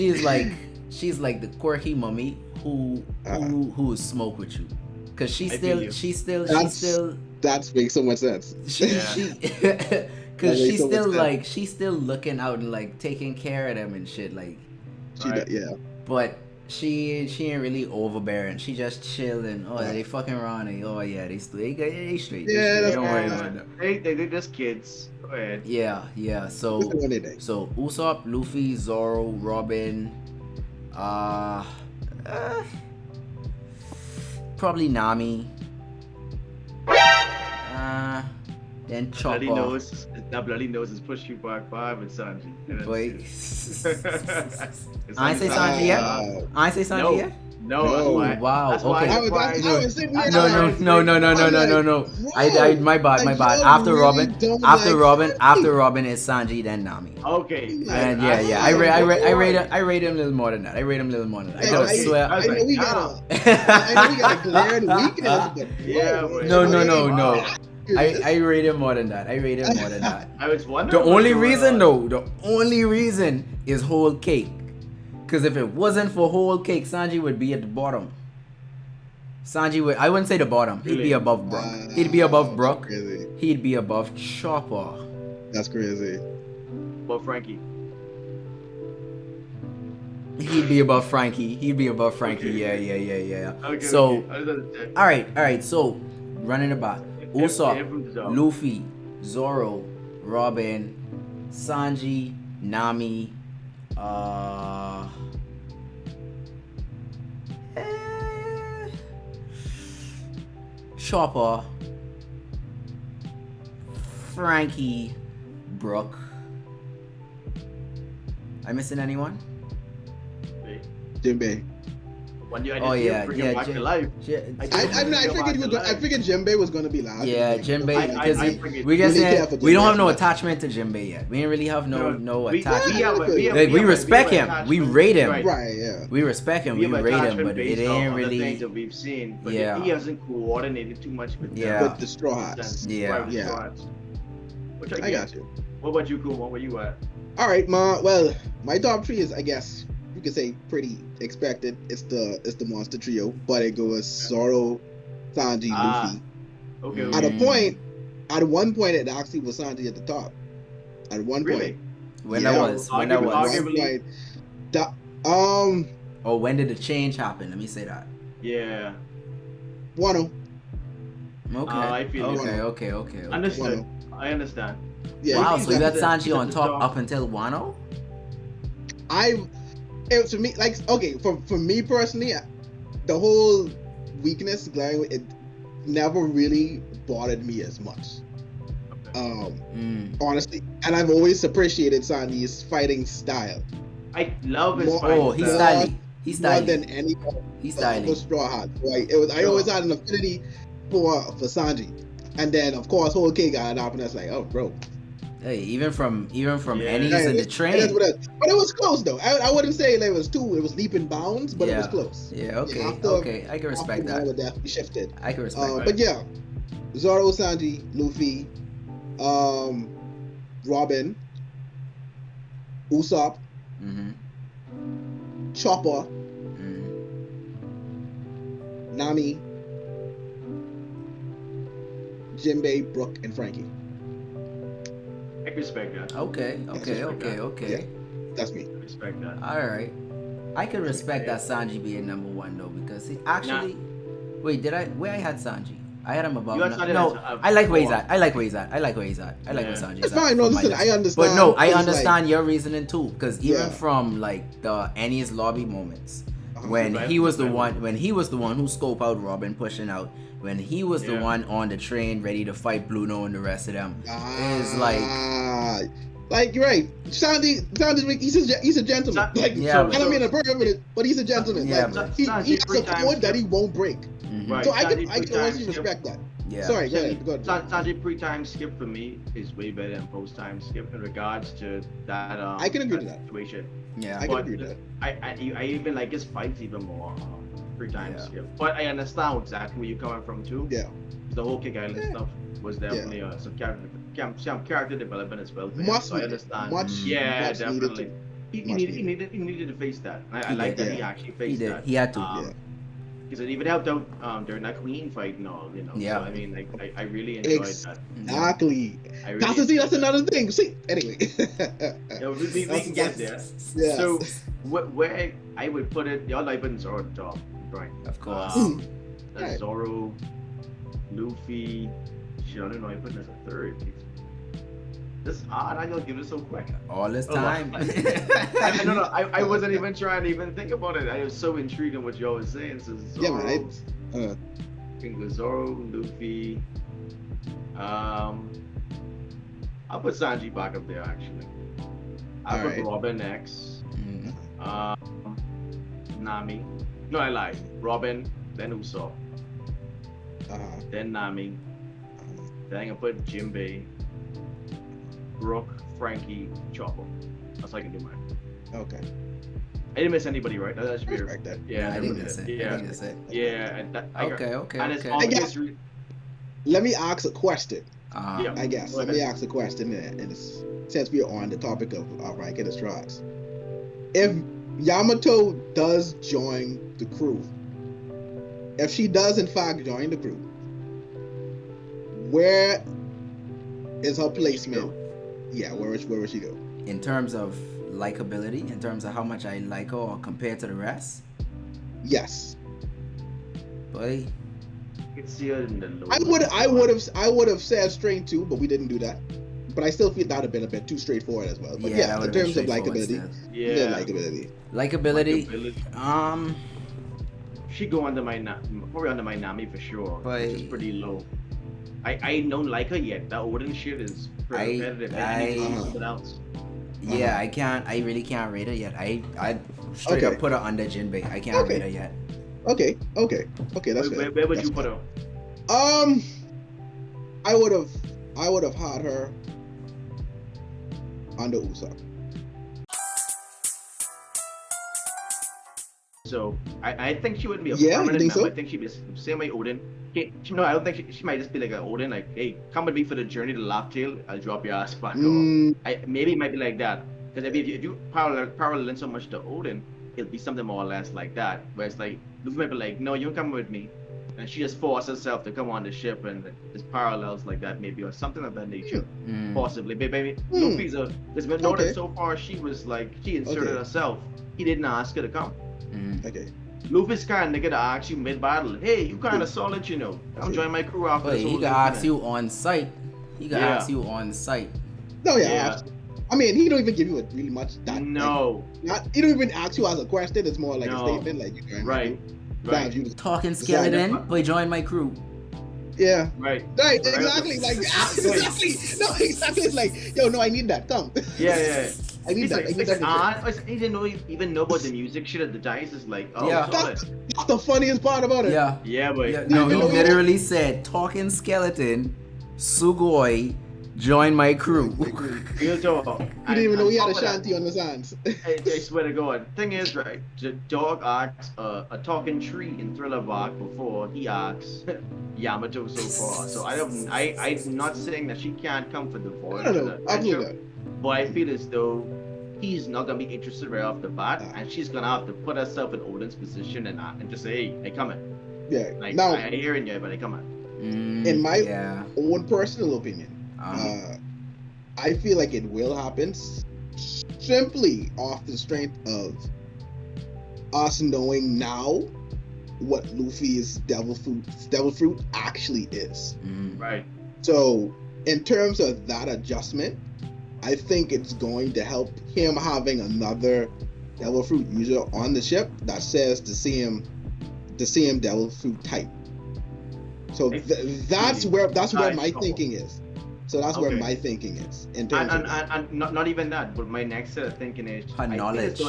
she's like the quirky mummy who will smoke with you, cause I feel you. she's still That makes so much sense. she That cause makes she's so much still sense. like she's still looking out and like taking care of them and shit like, Right. Yeah. but she ain't really overbearing. She just chilling. Oh, they fucking Ronnie. Oh yeah, they straight. They straight. Yeah, that's Don't worry fine. about that. They're just kids. Go ahead. Yeah. So Just the one day. So Usopp, Luffy, Zoro, Robin, probably Nami. Then Bloody Chopper. nose. That bloody nose is pushed you back 5 and Sanji. And then Wait. six. I ain't say Sanji yet. I ain't say Sanji No. yet. No, that's No. why. Wow, That's why okay. I'm I surprised. was sitting here No. like, My bad. like, After y'all really Robin, don't after like Robin, Sanji. after Robin is Sanji, then Nami. Okay. And Like, yeah. I rate him a little more than that. I gotta Okay. swear. I was like, know we how? got a glaring weakness, but Yeah, whoa, but- No. Serious? I rate him more than that. I was wondering. The only what's reason going on. though, the only reason is whole cake. Cause if it wasn't for whole cake, Sanji would be at the bottom. I wouldn't say the bottom. He'd be Really? above Brook. He'd be above Brook. That's crazy. He'd be above Chopper. That's crazy. Well, Frankie. He'd be above Frankie. Yeah. Okay, So, okay. I was gonna check. all right. So, running it back. Yeah, Usopp, from the top. Luffy, Zoro, Robin, Sanji, Nami, Chopper, Frankie, Brook. I missing anyone? Jinbei. When you Oh, yeah, bring him back to life. I figured Jinbei was gonna be last. Yeah, Jinbei, because I figured- we just Really ain't- careful, we don't have no Jinbei. attachment to Jinbei yet. We ain't really have no We attachment. Like, we respect him. We rate him. Right, yeah. We respect him. We have rate him, attachment but it based on ain't the things really. that we've seen. But Yeah. he hasn't coordinated too much with Yeah. With the Straw Hats. Yeah. Which I got you. What about you, Kuma? Where you at? All right, my top three is, I guess you could say, pretty expected. It's the monster trio, but it goes Zoro, Sanji, Luffy. Okay. Mm. okay. At one point, it actually was Sanji at the top. At one Really? point. When Yeah. that was. At Arguably- one arguably- point, Oh, when did the change happen? Let me say that. Yeah. Wano. Okay. I feel you. Okay. Understood. Wano. I understand. Yeah, Wow, he's so you got definitely- Sanji on top Top. up until Wano? It was for me, like, okay, for me personally, the whole weakness, glaring, it never really bothered me as much. Honestly, and I've always appreciated Sanji's fighting style I love his More- fight. Oh, he's More- styling. He's more styling. than any He's other styling. Straw Hat. Right? I always had an affinity for Sanji, and then of course Whole Cake got it up, and I was like, oh, bro. Hey, even from Yeah. Ennies Yeah, in the it is train. what it is. But it was close though. I wouldn't say like it was leap and bounds, but it was Yeah. close. Yeah, okay. after- Okay, I can respect After that. Wano definitely shifted. I can respect that. But yeah, Zoro, Sanji, Luffy, Robin, Usopp, Mm-hmm. Chopper, Mm-hmm. Nami, Jinbei, Brook, and Frankie. I respect that. Okay. Yeah, that's me. I respect that. All right. I can respect Yeah. that Sanji being number one though, because he actually. Wait, did I? Where I had Sanji? I had him above. You had Sanji No, as, I like where he's four. at. I like where he's at. I like where Sanji's That's at. fine. No, for my listen, list. I understand. But no, I 'cause, understand your reasoning too, because even Yeah. from like the Annie's lobby moments, Uh-huh. when Right, he was the right. one, who scoped out Robin pushing out, when he was the Yeah. one on the train ready to fight Bluno and the rest of them, is like. you're right. Sanji, he's a gentleman. Like, Yeah, I don't mean a pervert, but he's a gentleman. Yeah, like, but- he Sanji has a three times code that he won't break. Mhm. Right. So I can Sanji honestly three times, respect that. Yeah. Sorry, go ahead. Sanji pre-time skip for me is way better than post-time skip in regards to that. I can agree to that. Situation. Yeah. I can agree with that. I even like his fights even more pre-time Yeah. skip. But I understand exactly where you're coming from too. Yeah. The whole Kick Island Yeah. stuff was definitely some character development as well. For him, Much so I needed. understand. Much Yeah, needed definitely. to- He much needed to face that. I He like did, that he yeah. actually He faced did. that. He had to. Yeah. Because it even helped out during that Queen fight and all, you know. Yeah. So I mean, like, I really enjoyed that. Exactly. I really That's enjoyed that. another thing. See, anyway. Yeah, we can get there. Yes. So where I would put it, the other I put in Zoro at the top, right? Of course. Right. Zoro, Luffy. Shit, I don't know. I put it as a third. This odd. I don't give it so quick. All this Oh, time. No. I wasn't even trying to even think about it. I was so intrigued in what y'all was saying. So Zoro, Yeah, man. can go Zoro, Luffy. I'll put Sanji back up there actually. I'll put Alright. Robin next. Mhm. Nami. No, I lied. Robin, then Usopp, Uh-huh. then Nami. Then I'm gonna put Jinbei, Brook, Frankie, Chopper. That's how I can do mine. Okay. I didn't miss anybody, right? That should be Respect that. Yeah, I think that's it. I Yeah, think that's it. yeah. And that, Okay. And it's Okay. obvious. guess- Let me ask a question. Yeah. I guess. Go Let ahead. me ask a question since we are on the topic of ranking the straws. If Yamato does join the crew, if she does in fact join the crew, where is her placement? Yeah, where will she go? In terms of likability, in terms of how much I like her or compared to the rest, Yes. boy, You can see her in the lower. I would have said straight too, but we didn't do that. But I still feel that would have been a bit too straightforward as well. But that yeah, in would've been terms of straightforward likability, still. Yeah. likability. Likability, She go under my probably under my Nami for sure. Which is But- pretty low. I don't like her yet. That Odin shit is pretty repetitive. I need to see something else. yeah, I really can't rate her yet. I straight Okay. up put her under Jinbei. I can't Okay. rate her yet. Okay, that's Where, fair. where would That's you put fair. her? I would have had her under Usopp. So I think she wouldn't be a Yeah, you permanent think member. so? I think she'd be the same way Odin. No, I don't think she might just be like an Odin, like, hey, come with me for the journey to Laugh-Tale, I'll drop your ass back off. Maybe it might be like that. Because if you parallel in so much to Odin, it'll be something more or less like that. Where it's like, Luffy might be like, no, you don't come with me. And she just forced herself to come on the ship, and there's parallels like that maybe, or something of that nature. Mm. Possibly. Maybe Luffy's because we know Okay. that so far she was like, she inserted Okay. herself. He didn't ask her to come. Mm. Okay. Luffy's kind of nigga to ask you mid-battle, hey, you kind of solid, you know. Come join my crew after But this he whole can thing, ask man." you on site. He can Yeah. ask you on site. No, yeah. Yeah. I mean, he don't even give you a really much. No. He don't even ask you as a question. It's more like No. a statement, like you can. Right. Right. Right. Talking skeleton, Right. boy, join my crew. Yeah. Right. Right. Right. Exactly. Like exactly. No, exactly. It's like, yo, no, I need that. Come. Yeah. I need He's that. like, I need he's that. like, he didn't even know about the music shit at the dice. Is like, oh, Yeah. solid. That's the funniest part about it. Yeah. Yeah, but Yeah, no, he You know, literally said, talking skeleton, Sugoi, join my crew. real talk. He didn't even know he had a top of that, shanty on his hands. I swear to God. Thing is, right, the dog asks a talking tree in Thriller Bark before he asks Yamato so far. So I'm not saying that she can't come for the voyage No, or no, the absolutely adventure, but I feel as though he's not gonna be interested right off the bat, and she's gonna have to put herself in Odin's position and just say, hey, I coming. Yeah. Like, Now, I hearing you, but I coming. In my yeah. own personal opinion, I feel like it will happen simply off the strength of us knowing now what Luffy's devil fruit actually is. Right. So in terms of that adjustment, I think it's going to help him having another devil fruit user on the ship that says the same devil fruit type. So that's where my thinking is. So that's where my thinking is in terms of that. And not even that, but my next thinking is Her knowledge.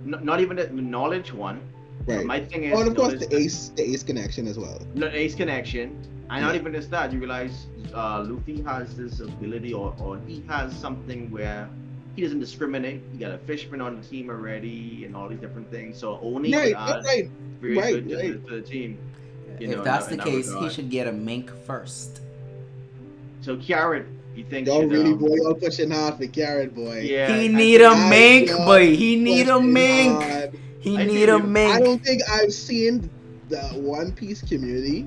Not even the knowledge one. Right. My thing is, and of course the ace connection as well. The ace connection, and not even just that. You realize Luffy has this ability, or he has something where he doesn't discriminate. He got a fisherman on the team already, and all these different things. So only very good to the team. If that's the case, he should get a mink first. So Carrot, you think? Y'all really, boy, y'all pushing hard for Carrot, boy. Yeah. He need a mink, boy. He need a mink. He need a mink. I don't think I've seen the One Piece community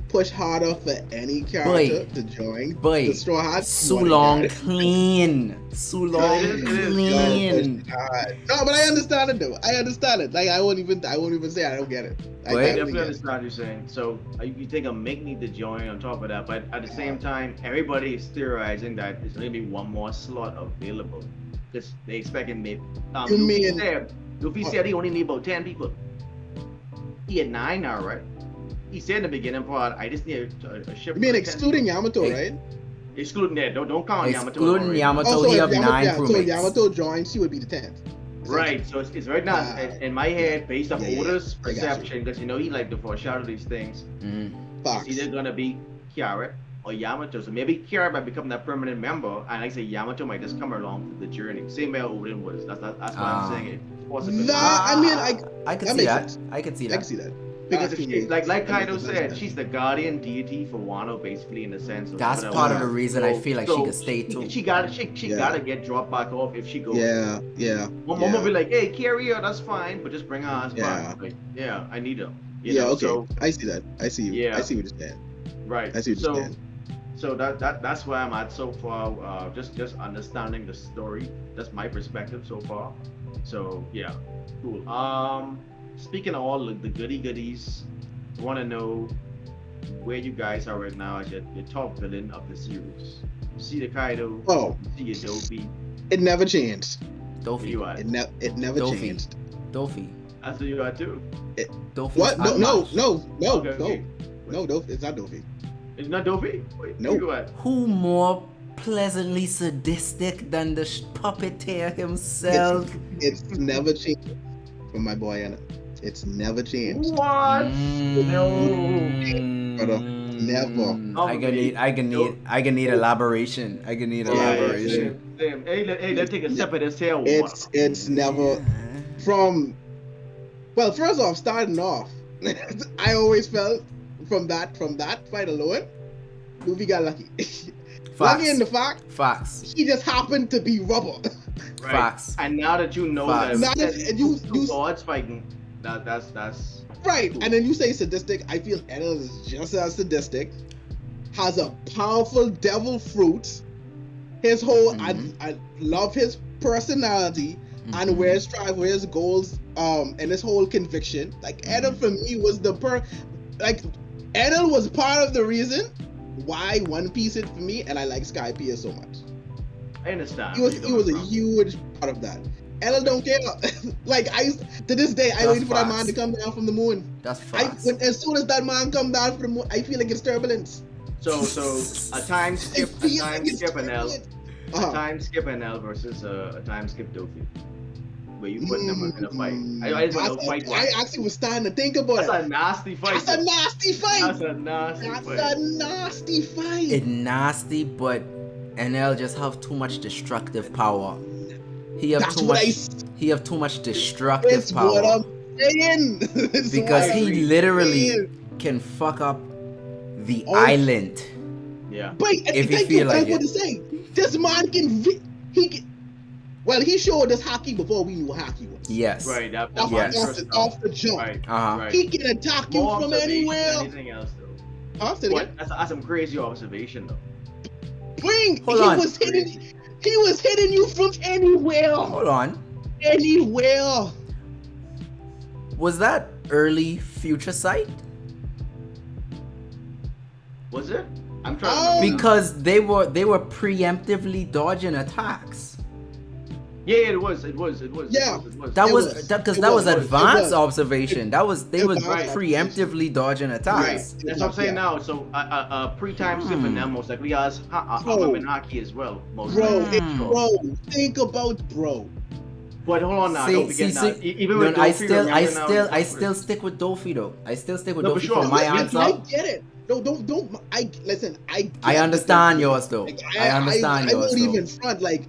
push harder for any character to join the Straw Hats. Sulong clean. Sulong clean. No, but I understand it though. I understand it. Like I won't even say I don't get it. I definitely understand what you're saying. So you think a mink need to join on top of that, but at the same time, everybody is theorizing that there's going to be one more slot available. Because they expecting maybe. Luffy said he only need about 10 people. He had 9 now, right? He said in the beginning part, I just need a ship. You mean excluding Yamato, right? Excluding that. Don't count Yamato. Excluding Yamato, he have 9 crewmates. So Yamato joins, he would be the 10th. Right, so it's right now in my head, based on Oda's perception, because he like to foreshadow these things. It's either gonna be Carrot or Yamato. So maybe Carrot might become that permanent member, and like I say, Yamato might just come along for the journey. Same way Odin was. That's why I'm saying it. I could see that. I could see that. I can see that. Because if she, like Kaido said, she's the guardian deity for Wano, basically, in a sense. That's part of the reason I feel like she could stay too. She gotta get dropped back off if she goes. One will be like, hey, carry her, that's fine, but just bring her ass back. Like, I need her. Okay. So, I see that. I see you. Yeah. I see what you're saying. Right. I see what you're saying. So that's where I'm at so far. Just understanding the story. That's my perspective so far. So yeah, cool. Speaking of all the goody goodies, I want to know where you guys are right now as your top villain of the series. You see the Kaido. You see your Dopey. It never changed. Dopey. It never changed. Dopey. That's who you are too. Dopey. What? No. Okay. No, Dopey. It's not Dopey. It's not Dopey? Wait, no. Who more pleasantly sadistic than the puppeteer himself? It's never changed from my boy Anna. It's never changed. What? No. Brother, never. I can need elaboration. I can need elaboration. Hey, let's take a sip of this here. It's never from. Well, first off, starting off, I always felt from that fight alone, Luffy got lucky. Lucky in the fact he just happened to be rubber. Right. Facts. And now that you know that you gods fighting, that's right. cool. And then you say sadistic. I feel Enel is just as sadistic. Has a powerful devil fruit. His whole I love his personality and where his goals and his whole conviction. Like Enel for me was Enel was part of the reason why One Piece hit for me, and I like Skypiea so much. I understand. He was a huge part of that. Enel don't care. To this day, I wait for that man to come down from the moon. That's facts. As soon as that man come down from the moon, I feel like it's turbulence. So a time skip Enel. A time skip Enel versus a time skip Dopey. Where you putting them in a fight? I actually was starting to think about it. That's a nasty fight. That's a nasty fight. It's nasty, but NL just have too much destructive power. He have too much destructive power. What I'm saying. Because he literally can fuck up the island. Yeah. But if he feel like it. To say, this man he showed us hockey before we knew what hockey was. Yes. Right. Off the jump. Right. Uh-huh. He can attack you from anywhere. Anything else though. Say it What? again. That's some crazy observation though. Bring. Hold on. He was hitting you from anywhere. Hold on. Anywhere. Was that early Future Sight? Was it? I'm trying to remember now. Because they were preemptively dodging attacks. Yeah, it was. Yeah. It was. That It was was. because It that was was. advanced It was. observation. That was they were Advanced preemptively dodging attacks. Right. That's what I'm saying now. So, pre-time skip and then most likely has Haki as well. Most likely. Bro, think about bro. But hold on now. Don't forget now. Even with I Dofi, still stick with Dofi though. I still stick with No, for Dofi sure. for my Me answer. I get it. No, don't. Listen. I understand yours though. I understand I yours won't though. even front like.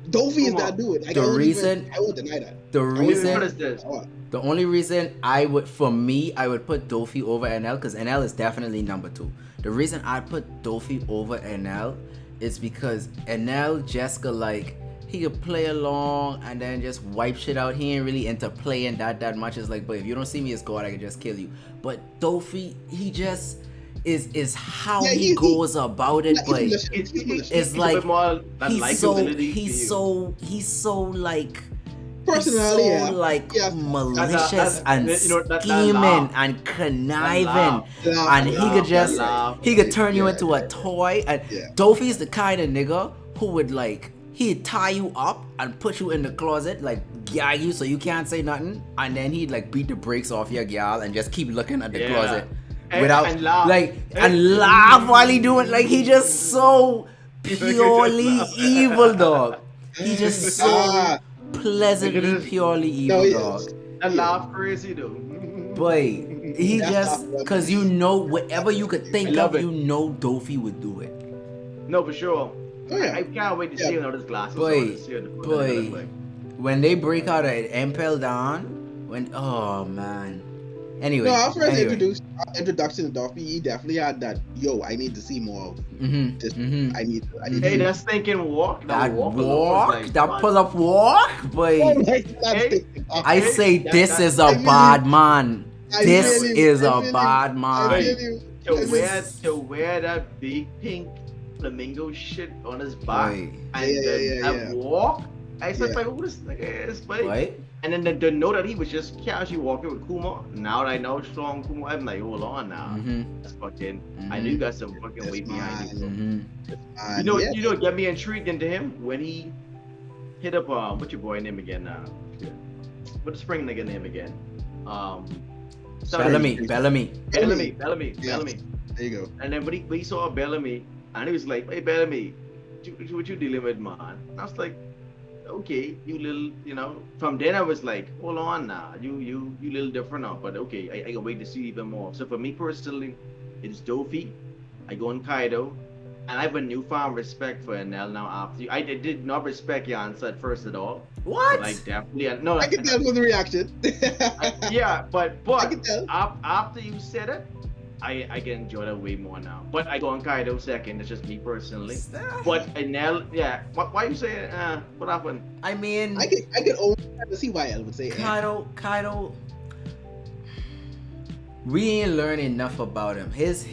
Dofi is that dude. Like, The I reason- won't deny that. The What reason is this? The only reason I would put Dofi over NL because NL is definitely number 2. The reason I put Dofi over NL is because NL Jessica like he could play along and then just wipe shit out. He ain't really into playing that much. It's like, but if you don't see me as God, I can just kill you. But Dofi, he just is how he goes about it, but it's like he's so like personality, he's so like malicious and scheming and conniving, and he could turn you into a toy. And Dofi's the kind of nigga who would like he'd tie you up and put you in the closet, like gag you so you can't say nothing, and then he'd like beat the brakes off your gal and just keep looking at the closet without and laugh. and laugh while he doing like he just so purely evil, dog. He just so pleasantly purely evil, dog. And laugh crazy though. Boy, he just cause you know whatever you could think of, you know Dofi would do it. No, for sure. Oh, yeah. I can't wait to see him out his glasses. Boy, when they break out of Impel Down, oh man. Anyway, no, our first introduction to Dofi, he definitely had that. Yo, I need to see more of this. I need. Hey, that's thinking walk. That pull up walk, boy. I say this is a bad man. This is a bad man. To wear that big pink flamingo shit on his back and that walk. I said, like, who this nigga is, buddy? Right? And then to know that he was just casually walking with Kuma. Now that I know strong Kuma, I'm like, hold on now. That's fucking. I knew you got some fucking weight behind you. You know what get me intrigued into him when he hit up what's your boy name again? What's the spring nigga name again? Bellamy. There you go. And then when he saw Bellamy, and he was like, "Hey Bellamy, what you dealing with, man?" And I was like, "Okay, you little, From then I was like, hold on now, you little different now, but okay, I can wait to see even more. So for me personally, it's Dofi. I go on Kaido, and I have a newfound respect for NL now after you. I did not respect your answer at first at all. What? Like definitely, no. I can tell from the reaction. But I can tell. After you said it, I can enjoy that way more now. But I go on Kaido second. It's just me personally. But NL, why you say what happened? I mean, I can only see why I would say Kaido. We ain't learned enough about him. His.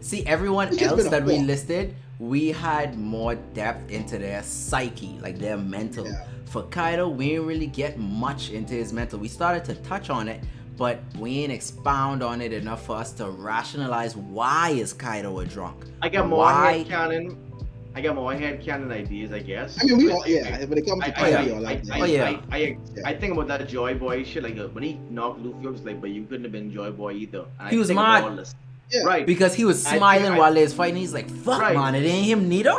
See, everyone else that we listed, we had more depth into their psyche, like their mental. Yeah. For Kaido, we didn't really get much into his mental. We started to touch on it, but we ain't expound on it enough for us to rationalize why is Kaido a drunk. I got more headcanon ideas, I guess. I mean, we all, when it comes to Kaido, we all like that. I think about that Joy Boy shit, like when he knocked Luffy, I was like, but you couldn't have been Joy Boy either. And He was mad. Yeah. Right. Because he was smiling while they was fighting. He's like, fuck, man, it ain't him neither.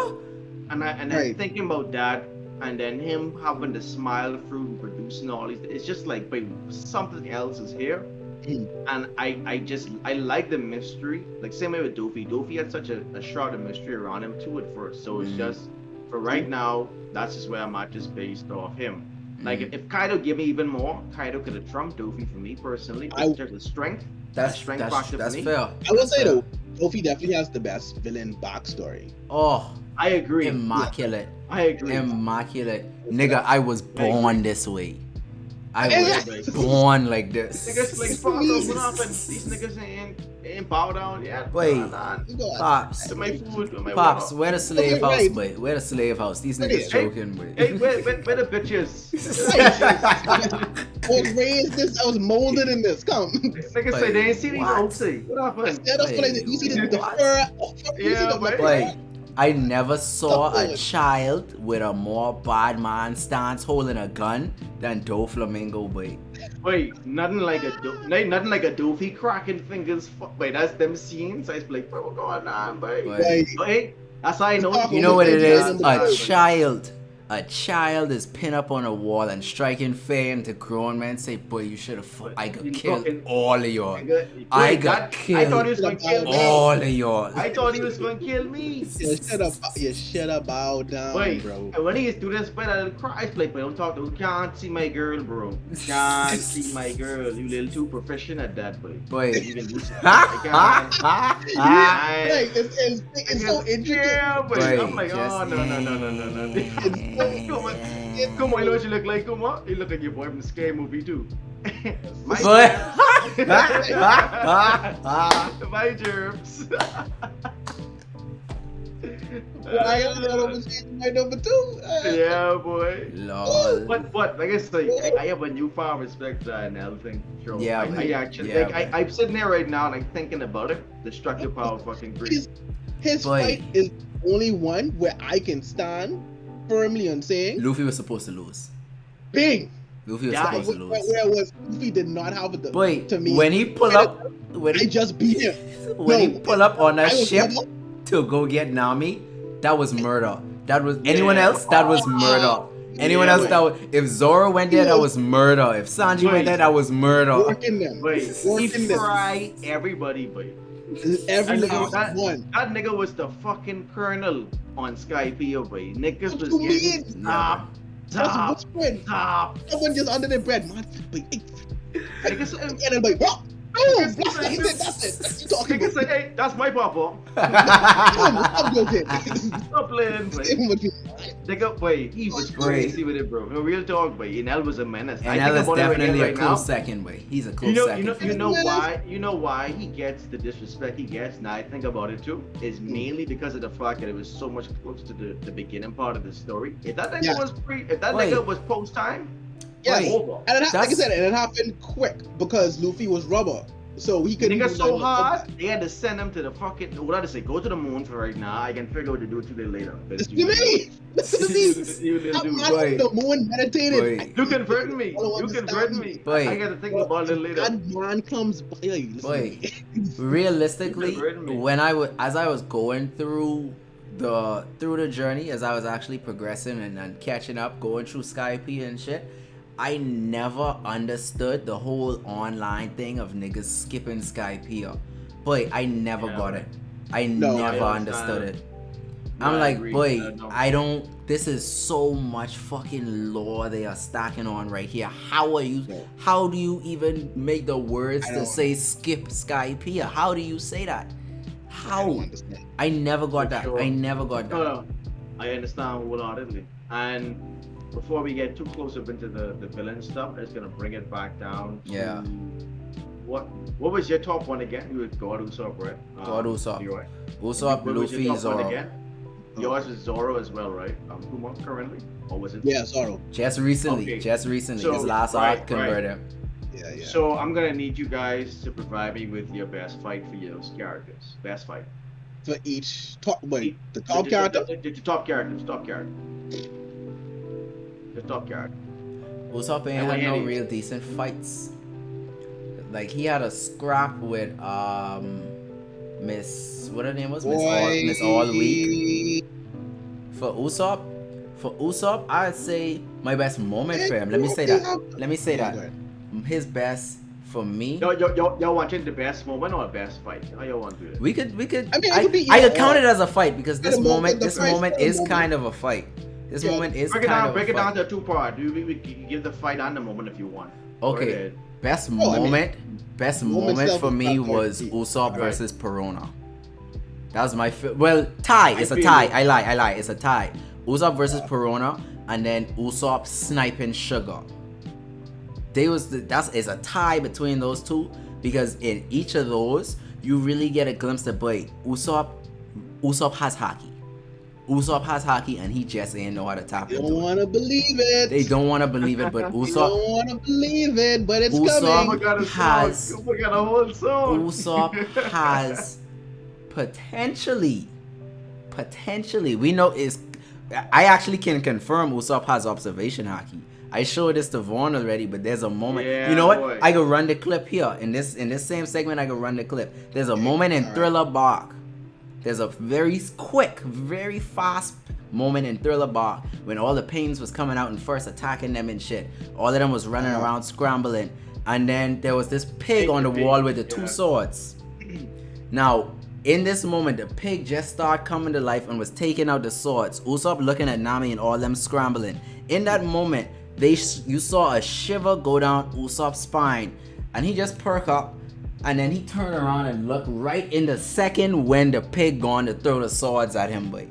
And I'm thinking about that, and then him having to smile through and producing all these. It's just like, wait, something else is here. And I like the mystery. Like same way with Dofi. Dofi had such a shroud of mystery around him too at first. So it's just for right now, that's just where I'm at, just based off him. Like if Kaido give me even more, Kaido could have trumped Dofi for me personally. In terms of strength. That's fair. I will say though, Dofi definitely has the best villain backstory. Oh, I agree. Immaculate. I agree. Immaculate. Nigga, I was born this way. I It's was like- born like this. Niggas like sparkle, what happened? These niggas ain't bow down yet. Wait. Nah. Pops, To my food, to my Pops, water. where the slave house, right. boy? Where the slave house? These niggas Hey, joking, boy. Hey, where the bitches? I was raised this. I was molded in this. Come. Niggas say they ain't seen these What? OT. What happened? Yeah, that's what I said. You see the What? fur. You see Yeah, the wait. Boy, I never saw a Stop. child with a more bad man stance holding a gun than Doflamingo, boy. Wait, nothing like a doofy cracking fingers. Wait, that's them scenes. I was like, what's going on, boy? Boy. Wait, that's how I know. You know what it is? Yeah, A child is pinned up on a wall and striking fear into grown men. Say, boy, you should have. I got You killed fucking- all of y'all. I got I thought killed he was going to kill me. all of y'all. I thought he was going to kill me. You should have bowed down, Wait, bro. and when he do this, but I cry. I play, but don't talk to. You can't see my girl, bro. Can't see my girl. You little too professional at that, boy. Boy. You can do something. I can't. Like, it's so intricate. Yeah, but Boy, I'm like, oh no. Come on, you know what you look like, come on? You look like your boy from the Scary Movie too. My Boy. germs. My germs. I got my number 2. Yeah, boy. Lol. But like I say, I have a newfound respect for that Nell thing. Sure. Yeah, I actually yeah, like. I'm sitting there right now and I'm thinking about it. Destructive power fucking great. His Boy. fight is the only one where I can stand firmly on saying, Luffy was supposed to lose. bing! Luffy was Yeah, supposed to Where lose. was Luffy did not have the Boy, to me. when he pull up, when I he, just beat him. when he No, pull up on a I was ship rubber. to go get Nami, that was murder. That was anyone else, that was murder. Anyone Yeah, else, boy. that was, if Zoro went there, that was murder. If Sanji Boy. went there, that was murder. Working them. Wait, he Working them. fried everybody, boy. Every That nigga- last one. That nigga was the fucking colonel on Skype, boy. Niggas What was you getting mean? top. What's spread? Someone just under their bread, man. Niggas, And I'm like, what? Oh, that's it. That's you talking niggas about. say, hey, that's my papa. I'm joking. Stop playing, boy. Nigga, wait, he was crazy with it, bro. No, real talk, boy. Inel was a menace. And that is about it again definitely a right close now. second, boy. He's a close You know, second. you know why he gets the disrespect he gets. Now I think about it too. Is mainly because of the fact that it was so much close to the beginning part of the story. If that nigga Yeah. was Wait. nigga was post time, Yes. over. And like I That's- said, it happened quick because Luffy was rubber. So he couldn't Nigga do so nothing. hard, they had to send him to the fucking. What did I say? Go to the moon for right now. I can figure out what to do 2 days later. Listen to me. Listen to me. You little I'm dude. not Boy. on the moon meditated. Boy. You converting me. I don't You understand converting you. me. Boy. I gotta think about it later. God man comes by. Like, listen Boy. to me. Realistically, You converted me. as I was going through the journey, as I was actually progressing and catching up, going through Skype and shit, I never understood the whole online thing of niggas skipping Skype. Boy, I never Yeah, got right. it. I No, I never understand. understood it. No, I'm I like, agree. boy, No. I don't. This is so much fucking lore they are stacking on right here. How are you? No. How do you even make the words I to don't- say skip Skype? How do you say that? I How? don't understand. I never got For that. sure. I never got that. No, I understand wholeheartedly. And before we get too close up into the villain stuff, I'm just gonna bring it back down. To Yeah. What was your top one again? You were God Usopp, right? God Usopp. You're right. Usopp, What was your Luffy, top one Zoro. again? Yours is Zoro as well, right? Kuma currently, or was it? Yeah, Zoro. Just recently. Okay. Just recently. So, His last right, arc converted. Yeah, yeah. So I'm gonna need you guys to provide me with your best fight for those characters. Best fight. For each top, wait, the top character. The top character. The top character. Usopp ain't And had no Miami. real decent fights. Like he had a scrap with Miss what her name was? Miss All Week. For Usopp, I'd say my best moment for him. Let me say that. His best for me. Y'all watching the best moment or best fight? How y'all want to do it? We could. I mean, it I could be could either count or. it as a fight because this The moment- moment, the fight for the is moment. kind of a fight. This Yeah. moment is Break it kind down. of Break a it down fight. to two parts. We can give the fight and the moment if you want. Go Okay, ahead. best Oh, I mean, moment, best moment moment self for is me not was very deep. Usopp Alright. versus Perona. That was my well tie. It's a feel tie. you. I lie. It's a tie. Usopp versus Perona, and then Usopp sniping Sugar. that's is a tie between those two, because in each of those you really get a glimpse of, boy, Usopp has haki. Usopp has haki, and he just ain't know how to tap They into don't it. want to believe it. They don't want to believe it, but They Usopp don't want to believe it, but it's Usopp coming. got a has song. Kuma got a whole song. Usopp has potentially, we know is. I actually can confirm Usopp has observation haki. I showed this to Vaughn already, but there's a moment. Yeah, you know what? boy. I could run the clip here in this same segment. I could run the clip. There's a moment in All right. Thriller Bark. There's a very quick, very fast moment in Thriller Bark when all the Pains was coming out and first attacking them and shit. All of them was running around scrambling, and then there was this pig on the wall with the two swords. Now, in this moment, the pig just started coming to life and was taking out the swords. Usopp looking at Nami and all them scrambling. In that moment, you saw a shiver go down Usopp's spine, and he just perk up, and then he turned around and looked right in the second when the pig gone to throw the swords at him, boy.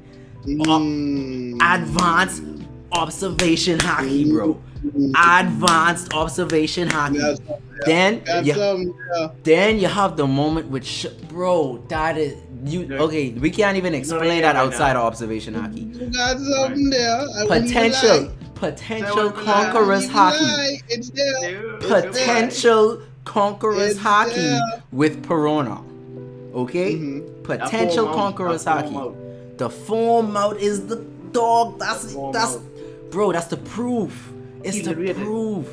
Advanced observation haki, bro. Advanced observation haki. Then you have the moment with bro. That is okay. We can't even explain that outside of observation haki. You got something there. Potential conqueror's haki. It's there. Potential conqueror's haki there. with Perona. Okay? Potential conqueror's haki. The form out is the dog. That's bro, that's the proof. It's the proof.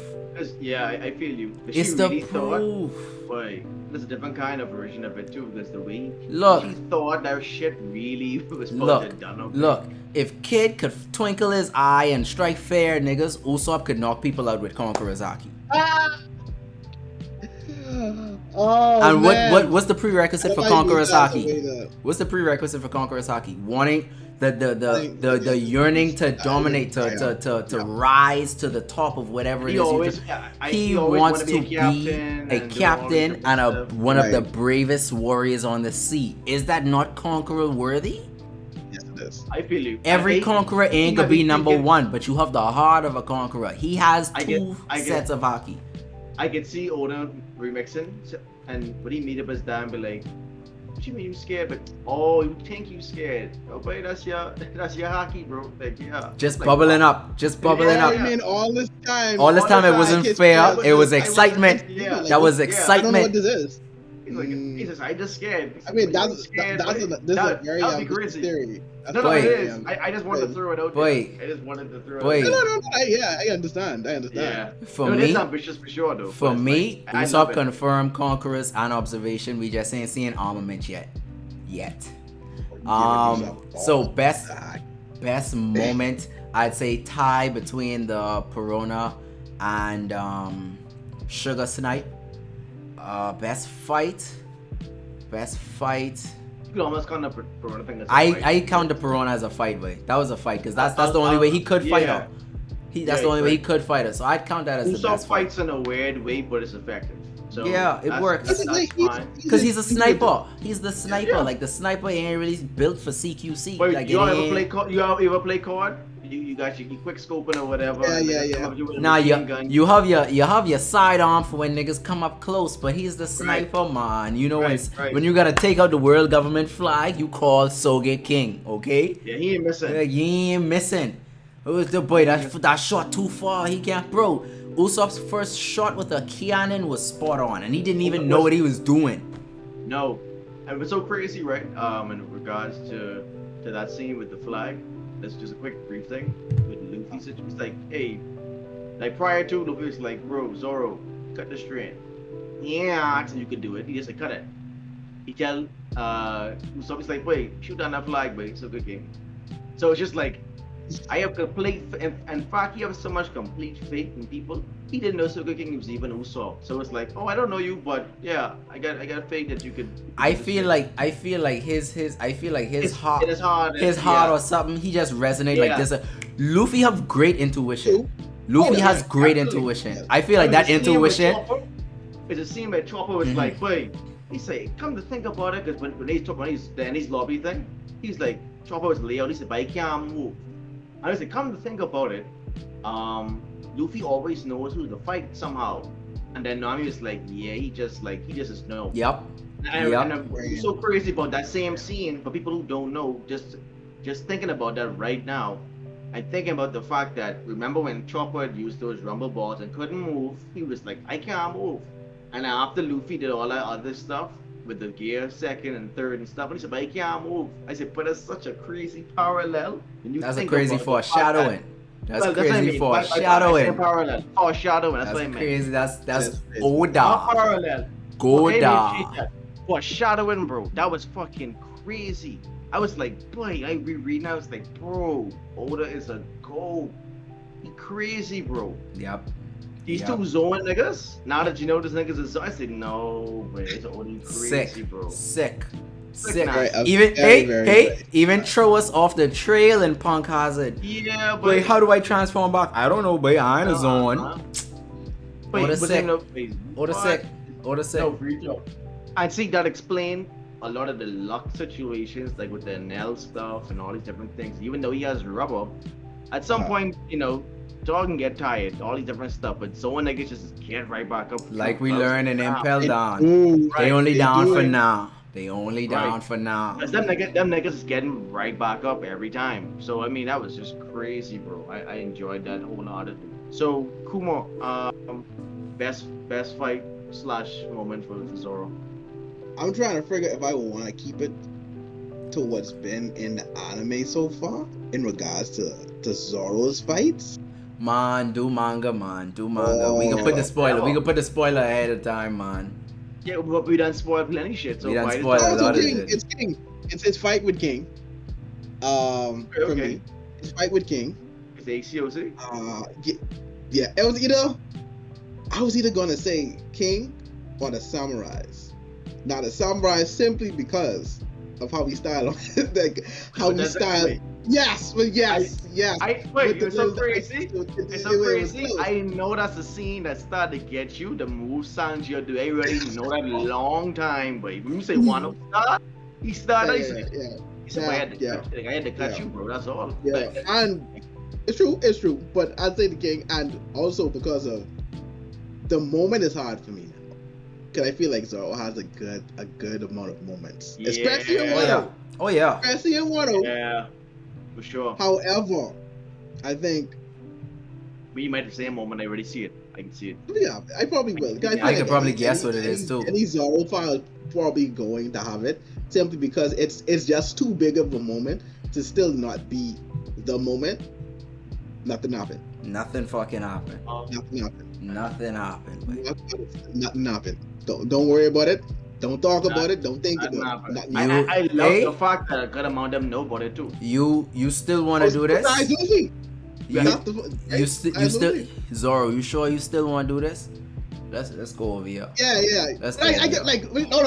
Yeah, I feel you. It's the proof. Boy, there's a different kind of version of it too. There's the way Look. she thought that shit really was supposed to done. Okay? Look. If Kid could twinkle his eye and strike fair, niggas, Usopp could knock people out with Conqueror's haki. Oh, and man. what's the prerequisite for Conqueror's haki? What's the prerequisite for Conqueror's haki? Wanting the yearning to dominate, to rise to the top of whatever it is. He wants to be a captain and one of the bravest warriors on the sea. Is that not Conqueror worthy? Yes, it is. I feel you. Every conqueror ain't gonna be number one, but you have the heart of a conqueror. He has two sets of haki. I could see Oda remixing, and when he meet up his dad, be like, "What you mean you scared?" But you think you scared? Oh, but that's your haki, bro. Like, yeah. Just bubbling up. I mean, all this time it wasn't fair. It was excitement. That was excitement. I don't know what this is. He's like, Jesus, I just scared. I mean, this is a very crazy theory. No, it is. I just wanted to throw it out there. I just wanted to throw it out there. No. I understand. Yeah. For me, it's ambitious for sure, though. For me, Usopp confirmed conquerors and observation. We just ain't seeing armament yet. So best moment, I'd say tie between the Perona and Sugar Snipe. Best fight. You could almost count the Perona thing as a I fight. count the Perona as a fight, boy. That was a fight because that's the only way he could fight her. That's the only way he could fight her. So I'd count that as the best fight. fights in a weird way, but it's effective. So yeah, it works. That's fine. Because he's a sniper. He's the sniper. Yeah. Like the sniper ain't really built for CQC. Wait, like you ever play COD? You ever play COD? You got your quick scoping or whatever. Yeah. Nah, you have your sidearm for when niggas come up close, but he's the sniper, man. You know when you gotta take out the world government flag, you call Soge King, okay? Yeah, he ain't missing. Yeah, he ain't missing. It was the boy that shot too far. He can't, bro. Usopp's first shot with a cannon was spot on, and he didn't even know what he was doing. No, and it's so crazy, right? In regards to that scene with the flag. That's just a quick brief thing with Luffy. So it's like, hey, like prior to Luffy was like, bro, Zoro, cut the string. Yeah, so you could do it. He just like, cut it. He tell Usopp, he's like, wait, shoot down that flag, but it's a good game. So it's just like, I have complete, in fact, he has so much complete faith in people. He didn't know Soga King was even Usopp. So it's like, oh, I don't know you, but yeah, I got faith that you could. I feel like his heart or something. He just resonate like this. Luffy have great intuition. Luffy has great intuition. I feel like that intuition. It's a scene where Chopper was like, wait, he say, come to think about it, because when he's talking about his lobby thing, he's like, Chopper was layout. He said, but he can't move. I was like, come to think about it, Luffy always knows who to fight somehow. And then Nami was like, yeah, he just is no. Yep. And I'm so crazy about that same scene. For people who don't know, just thinking about that right now, I'm thinking about the fact that remember when Chopper used those rumble balls and couldn't move, he was like, I can't move. And after Luffy did all that other stuff with the gear second and third and stuff, and he said, but I can't move. I said, but that's such a crazy parallel. That's a crazy foreshadowing. That's well, crazy foreshadowing. Foreshadowing. That's what I meant. Crazy. That's Oda. Parallel. Goda. Foreshadowing, bro. That was fucking crazy. I was like, boy, I rereading. I was like, bro, Oda is a goat. He crazy, bro. Yep. These two Zoan niggas. Now that you know this niggas is, I said, no, bro, it's only crazy, bro. Sick. Right, Even even throw us off the trail in Punk Hazard. Yeah, but wait, how do I transform back? I don't know, but I ain't a zone. Oda sick. Oda sick. No, I think that explained a lot of the luck situations, like with the NL stuff and all these different things. Even though he has rubber, at some point, you know, dog can get tired, all these different stuff, but someone niggas just get right back up. Like we learn in Impel Down. They only down for now. They only down for now. Them niggas is getting right back up every time. So I mean, that was just crazy, bro. I enjoyed that whole other. So Kuma, best fight / moment for Zoro. I'm trying to figure if I want to keep it to what's been in the anime so far in regards to Zoro's fights. Man, do manga. We can put the spoiler. We can put the spoiler ahead of time, man. Yeah, but we done spoiled plenty shit. So we done spoiled a lot of it. It's King. It's his fight with King. For me, his fight with King. It's ACOC. Yeah. It was I was either gonna say King or the Samurais. Now the Samurais simply because of how we style, like how we style. Yes, but yes. Wait, it's so crazy. It's so crazy. I know that's the scene that started to get you. The move Sanji do. I already know that a long time, but when you say Wano start, he started. He said, I had to cut you, bro. That's all. Yeah, and it's true. But I'd say the King, and also because of the moment is hard for me now. Because I feel like Zoro has a good amount of moments, especially in Wano. Oh yeah. Especially in Wano. Yeah. For sure. However, I think we might have the same moment. I already see it. I can see it. Yeah, I probably will. I could probably guess what it is too. Any Zoro file probably going to have it simply because it's just too big of a moment to still not be the moment. Nothing happened. Nothing fucking happened. Nothing happened. Don't worry about it. Don't talk about it. Don't think about it. I love the fact that a good amount of them know about it too. You still want to do this? Zoro, you sure you still want to do this? Let's go over here. Yeah.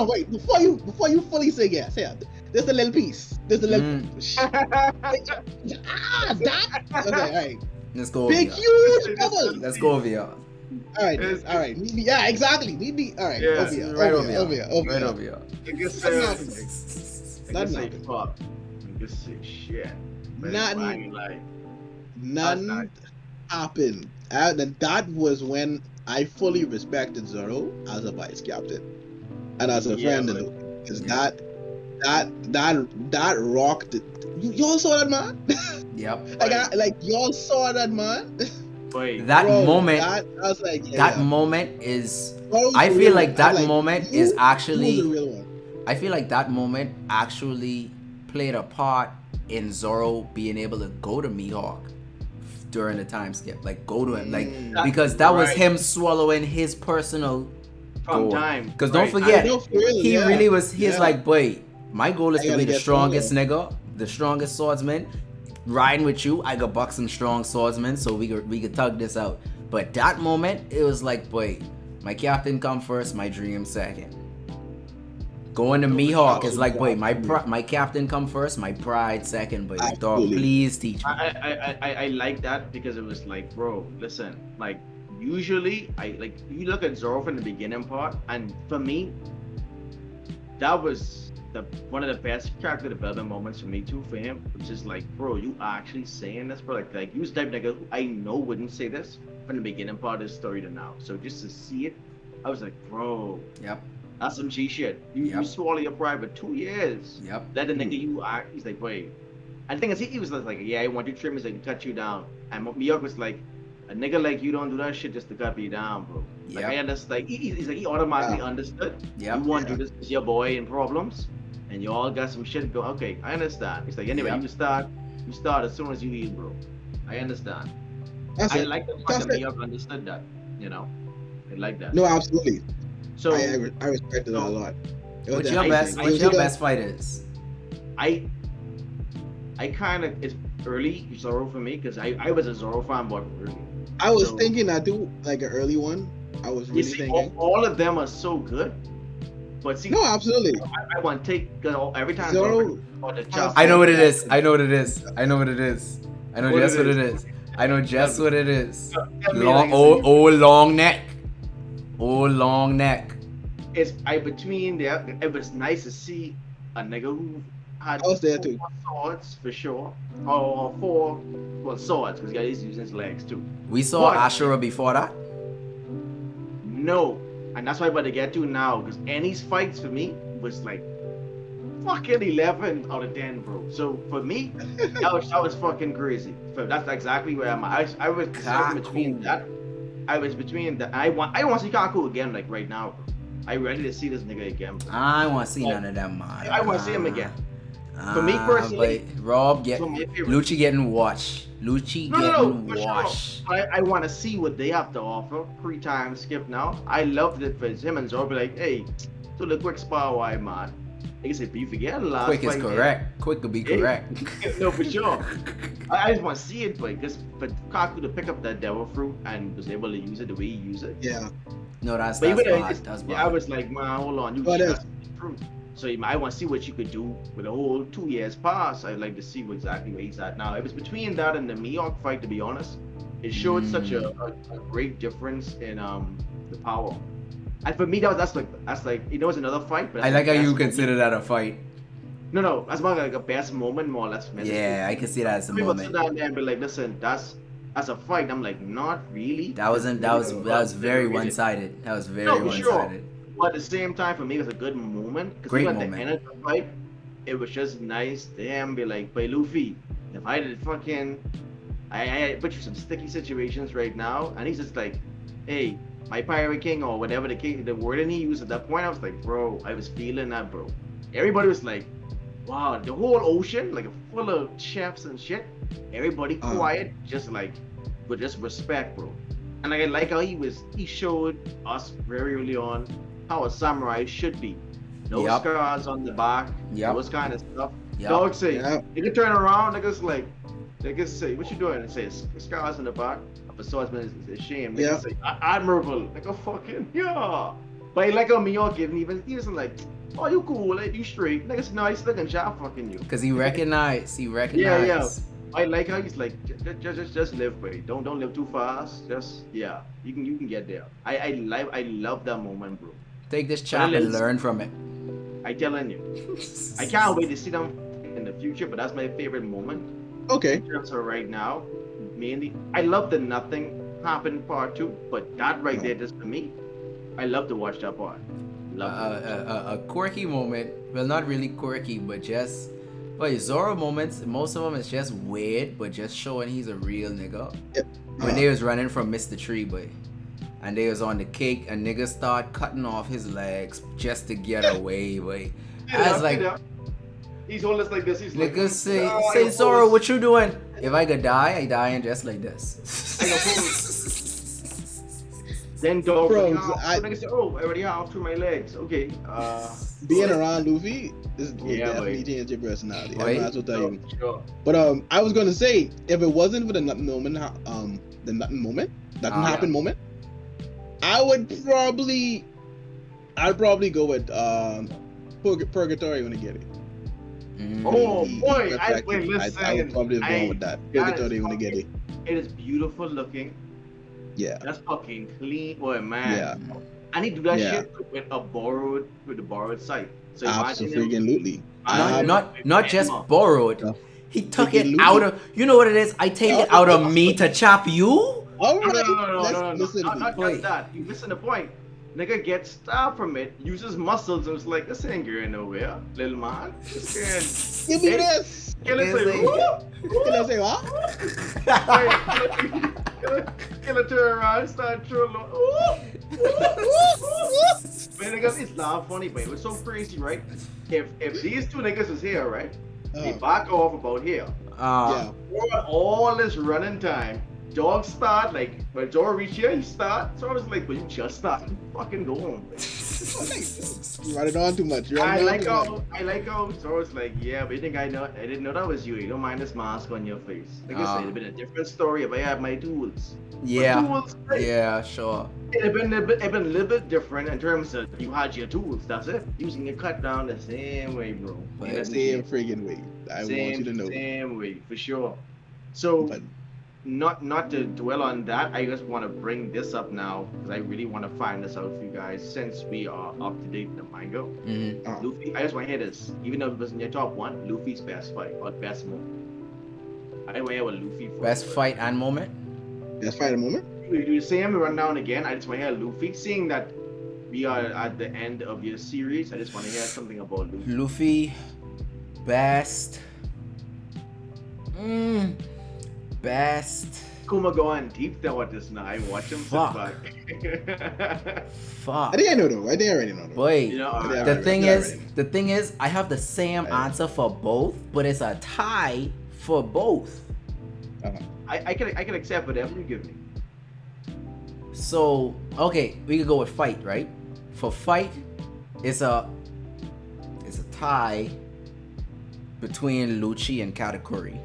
Wait. Before you fully say yes, there's a little piece. That. Okay, all right. Let's go. Big huge bubble. Let's go over here. All right. Yeah, exactly. Meet me. All right. Yeah, over here. Right over here. Niggas say fuck. Niggas say shit. None happened. And that was when I fully respected Zoro as a vice captain and as a friend. Because that rocked it. Y'all saw that, man? Yep. like y'all saw that, man? That moment. I was like, that moment is. I feel like that moment is actually. I feel like that moment actually played a part in Zoro being able to go to Mihawk during the time skip. Like go to him, because that was him swallowing his personal goal. Because don't forget, he really was. He's like, boy, my goal is to be the strongest nigga, the strongest swordsman. Riding with you, I could buck some strong swordsmen, so we could tug this out. But that moment, it was like, boy, my captain come first, my dream second. Going to Mihawk is like, boy, my captain come first, my pride second. But dog, please teach me. I like that because it was like, bro, listen, like usually you look at Zoro from the beginning part, and for me, that was one of the best character development moments for me too, for him, which is like, bro, you actually saying this, bro? Like you was the type of nigga who I know wouldn't say this from the beginning part of the story to now. So just to see it, I was like, bro, Yep. that's some G shit. You Yep. swallow your pride for 2 years. Yep. Let the nigga you act. He's like, wait. And the thing is, he was like, yeah, I want you to trim. He's like, cut you down. And Miyok was like, a nigga like you don't do that shit just to cut me down, bro. Like Yep. I understand. Like he's like he automatically understood. Yep. You want to do this to your boy in problems, and you all got some shit going. Okay, I understand. He's like, anyway, Yep. you start as soon as you leave, bro. I understand. That's I it. like the fact That's that it. Miyok understood that. You know, I like that. No, absolutely. So I respected that a lot. It was What's that- your I- best? I- What's it your was best fighters? I kind of it's early Zoro for me because I was a Zoro fan, but early. I was So- thinking I do like an early one. I was You really see, thinking. all of them are so good, but see, No, absolutely. I want to take every time Zoro. or the chop. I know what it is. I know what it is. I know what it is. I know What just it what it is? is. I know just what it is. Tell me, Long, like, old long neck. Old long neck. it's between there. It was nice to see a nigga who had I was there too. 4 swords for sure, or 4 swords because he's using his legs too. We saw What? Ashura before that. No, and that's what I'm about to get to now because Annie's fights for me was like fucking 11 out of 10, bro. So for me, that was fucking crazy. So that's exactly where I'm at. I was deciding between that. I was between that. I want to see Kaku again, like right now, bro. I ready to see this nigga again, bro. I want to see none of them, man. I want to see him again. For me personally, but Rob get so my favorite- Lucci getting washed. Lucci No, getting for sure. washed. I want to see what they have to offer. Pre-time skip now. I loved it for him and Zoro. Be like, hey, do the quick spar, why, man? Like I said, but you forget a lot. Quick is correct. Quick could be correct. No, for sure. I just want to see it, but just for Kaku to pick up that devil fruit and was able to use it the way he used it. Yeah. No, that's But even bad. it's- That's I bad. was like, man, hold on, you What just is? got fruit. So I want to see what you could do with a whole 2 years pass. I'd like to see exactly where he's at now. It was between that and the Miyok fight, to be honest. It showed such a great difference in the power. And for me, that's like it's another fight. But I that's like the how you best consider that a fight. moment. No, that's more like a best moment, more or less. Yeah, I can see that as a People sit moment. down there and be like, listen, that's a fight. I'm like, not really. That was very one-sided. That was very No, for sure. one-sided. But at the same time, for me, it was a good moment. Because Great even at moment. the end of the fight, it was just nice to him be like, "But Luffy, if I did fucking, I put you some sticky situations right now," and he's just like, "Hey, my pirate king," or whatever the wording he used at that point. I was like, "Bro, I was feeling that, bro." Everybody was like, "Wow, the whole ocean, like full of chefs and shit." Everybody quiet, just like, with just respect, bro. And I like how he showed us very early on how a samurai should be. No Yep. scars on the back, Yep. those kind of stuff. Yep. Dog say, Yep. you can turn around, niggas say, what you doing? And say, scars in the back of a swordsman is a shame. Niggas Yep. say, admirable. Like a fucking, yeah. But he like how Miyok he was like, oh, you cool, like, you straight. Niggas nice looking, shot fucking you. Cause he recognized. Yeah. I like how he's like, just live, buddy. Don't live too fast. Just you can get there. I love that moment, bro. Take this chap and learn from it. I telling you, I can't wait to see them in the future. But that's my favorite moment. Okay. In terms of right now, mainly, I love the nothing happened part 2, but that right there, just for me, I love to watch that part. A quirky moment. Well, not really quirky, but just. But Zoro moments, most of them is just weird, but just showing he's a real nigga. Yep. When they was running from Mr. Tree, boy, and they was on the cake, and niggas start cutting off his legs just to get away, boy. I was like, he's always like this. He's like, niggas say Zoro, what you doing? If I could die, I dying just like this. Then dog. Bro, Niggas say, oh, I already have through my legs. Okay. Being around Luffy is Yeah, definitely like- change your personality. Wait. I'm not to tell you. Sure. But I was gonna say, if it wasn't for the nothing moment, nothing happened moment, I'd probably go with Purgatory when I get it. Oh boy, I would probably have gone with that. Purgatory when I get it. It is beautiful looking. Yeah. That's fucking clean. Boy, man. Yeah. I need to do that Yeah. shit with the borrowed site. So imagine him- Absolutely. Not just borrowed. No. He took Freaking it out Luffy. of. You know what it is? I take it out of me to chop you. All No, right, no. listen. Not just that. You listen to the point. Nigga gets stabbed from it, uses muscles, and it's like, this ain't going nowhere, little man. This Give me this. Killer say, Can I say what? Killer turn around, start trolling. Man, niggas, it's not funny, but it was so crazy, right? If these two niggas was here, right? They back off about here. Yeah. All this running time, dog start like when dog reach here, he start. So I was like, but you just start, fucking go on. You run it on too much. I like how. So I was like, yeah, but you think I didn't know that was you. You don't mind this mask on your face. Like I said, it'd been a different story if I had my tools. Yeah. Tools, right? Yeah, sure. It'd been a little bit different in terms of you had your tools. That's it. Using your cut down the same way, bro. The same friggin' way. I want you to know. Same way, for sure. So. But, Not to dwell on that, I just want to bring this up now because I really want to find this out for you guys since we are up to date in the manga. Mm-hmm. Luffy, I just want to hear this. Even though it wasn't your top one, Luffy's best fight or best moment. I want to hear what Luffy for. Best fight and moment? best fight at the moment? You see him run down again. I just want to hear Luffy. Seeing that we are at the end of your series, I just want to hear something about Luffy. Luffy, best. Best. Kuma going deep down with this now. I watch him sit Fuck. back. Fuck. I think I know though. I think I already know though. Boy, You know, the thing is, I have the same answer for both, but it's a tie for both. I can accept whatever you give me. So, okay, we could go with fight, right? For fight, it's a tie between Lucci and Katakuri.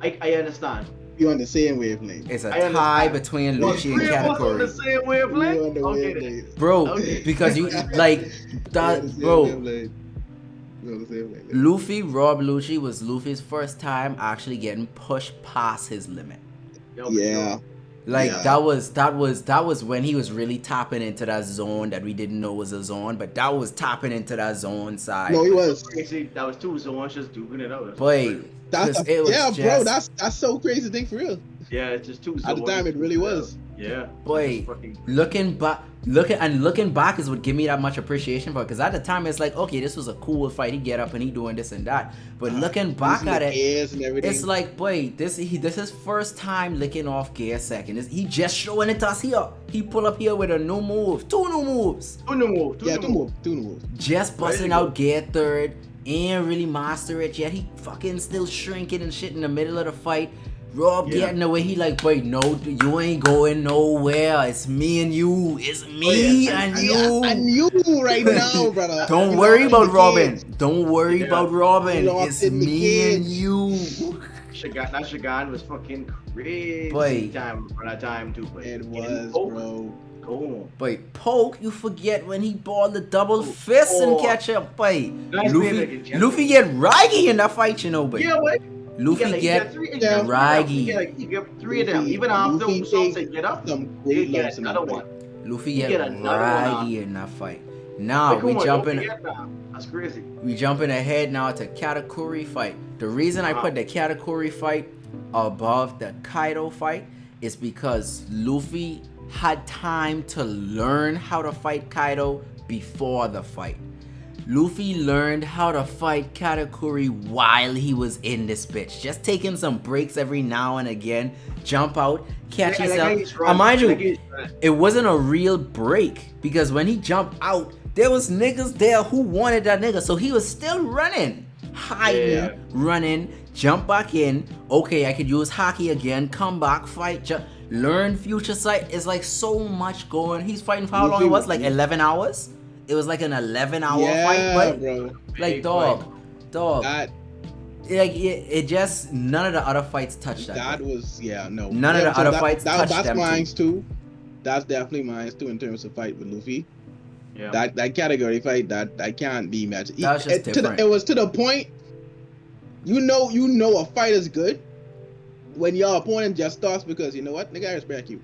I understand. You on the same wavelength. It's a I tie understand. between Well, Lucci and three of us on the Katakuri. same wavelength? You on the Okay, then. wavelength. Bro, Okay. because you like that, bro. You on the same wavelength. Luffy Rob Lucci was Luffy's first time actually getting pushed past his limit. Yo, Yeah. Like Yeah. that was when he was really tapping into that zone that we didn't know was a zone, but that was tapping into that zone side. No, he was. Crazy. That was two zones just duking it out. Boy, That's 'cause it was yeah, just, bro. That's so crazy thing for real. Yeah, it's just two zones. At the time, it really was. Yeah. boy. Fucking- Looking back is what give me that much appreciation for, because at the time it's like, okay, this was a cool fight. He get up and he doing this and that. But looking back Using at the it, ears and everything. it's like, boy, this is first time licking off gear second. He just showing it to us here. He pull up here with a new move, two new moves. Two new moves. Two moves. Just busting There you out gear third, ain't really master it yet. He fucking still shrinking and shit in the middle of the fight. Rob Yeah. getting away. He like, boy, no, you ain't going nowhere. It's me and you. It's me and you. And you right now, brother. Don't You worry lost about the Robin. games. Don't worry Yeah. about Robin. You lost It's in the me and games. you. Shagan was fucking crazy. Boy. Time for that time too. But It was, oh, bro. Go Boy, Poke, you forget when he balled the double fist and catch up. Boy, Nice way to get gentle. Luffy get raggy in that fight, you know, boy. Yeah, wait. Luffy get Yeah. raggy. You get three of them. Even after Luffy Usopp takes said get up, some they great get lumps in that another fight. one. Luffy You get get another one raggy in that fight. Now Like, we come on, jumping. don't forget that. That's crazy. We jumping ahead now to Katakuri fight. The reason I put the Katakuri fight above the Kaido fight is because Luffy had time to learn how to fight Kaido before the fight. Luffy learned how to fight Katakuri while he was in this bitch. Just taking some breaks every now and again. Jump out, catch yourself. Mind you, it wasn't a real break, because when he jumped out, there was niggas there who wanted that nigga. So he was still running, hiding, Yeah. running, jump back in. Okay, I could use Haki again, come back, fight, learn future sight. It's like so much going. He's fighting for how long it was? Like 11 hours? It was like an 11-hour fight, but bro. like Big dog. That Like it just, none of the other fights touched that. that fight. was no. None of the So other fights touched that's them mine two. too. That's definitely mine too in terms of fight with Luffy. Yeah. That category fight that can't be matched. That was just different. It was to the point. You know a fight is good when your opponent just starts because you know what, nigga, I respect you.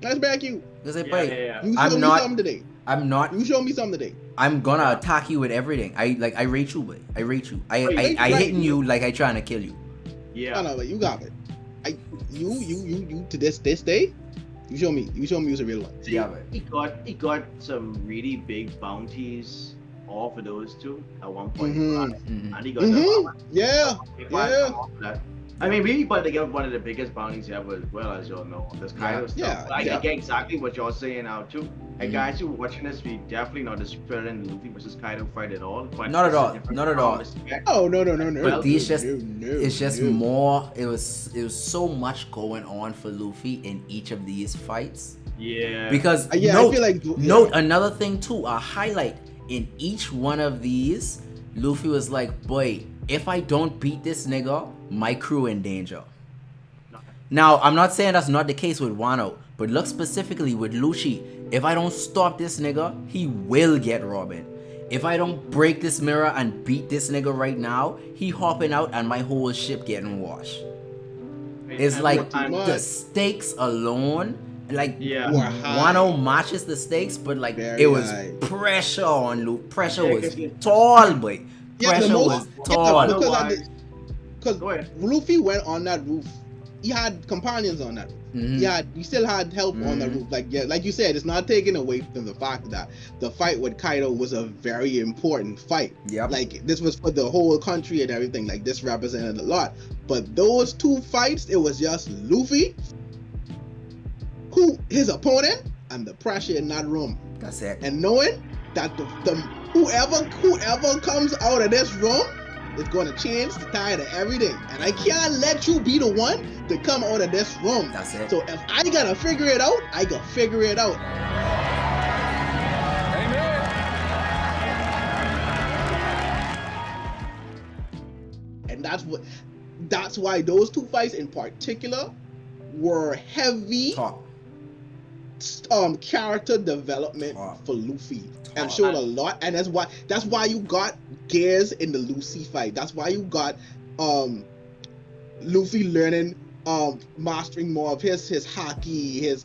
I respect you. Because like, Yeah, boy, yeah. You I'm show me not- something today. I'm not. You show me something today. I'm gonna attack you with everything. I rate you, boy. I rate you. you I right. hitting you like I trying to kill you. Yeah. I know, but you got it. You to this day, you show me who's a real one. See, Yeah, but he got some really big bounties off of those two at one point, Mhm. and he got the Yeah, big one yeah, come off that. I mean, we about to get one of the biggest bounties ever, as well, as y'all know. This kind Yeah. of stuff. Yeah, But I yeah. get exactly what y'all saying now too. And Mhm. guys who are watching this, we definitely not discrediting the Luffy versus Kaido fight at all. But Not at it's a all, different not at all. respect. Oh no. But these just no, it's just no. more. It was so much going on for Luffy in each of these fights. Yeah. Because Yeah, note, I feel like note another thing too, a highlight in each one of these, Luffy was like, boy, if I don't beat this nigga, my crew in danger. Now, I'm not saying that's not the case with Wano, but look specifically with Luffy. If I don't stop this nigga, he will get Robin. If I don't break this mirror and beat this nigga right now, he hopping out and my whole ship getting washed. It's And- like and- the stakes alone, like Yeah. Were high. Wano matches the stakes, but like Very it was high. pressure on Luke. Pressure Yeah, was 'cause you- tall, boy. Yeah, the Pressure most- was yeah, tall. because Otherwise- because Go ahead. Luffy went on that roof. He had companions on that roof. Mhm. He still had help on the roof. Like you said, it's not taken away from the fact that the fight with Kaido was a very important fight. Yep. Like this was for the whole country and everything. Like this represented a lot. But those two fights, it was just Luffy, his opponent, and the pressure in that room. That's it. And knowing that the whoever comes out of this room is going to change the tide of everything. And I can't let you be the one to come out of this room. That's it. So if I gotta figure it out, I gotta figure it out. And that's why those two fights in particular were heavy Talk. character development Talk. for Luffy. And Talk. showed a lot, and that's why you got gears in the Lucy fight. That's why you got Luffy learning mastering more of his haki, his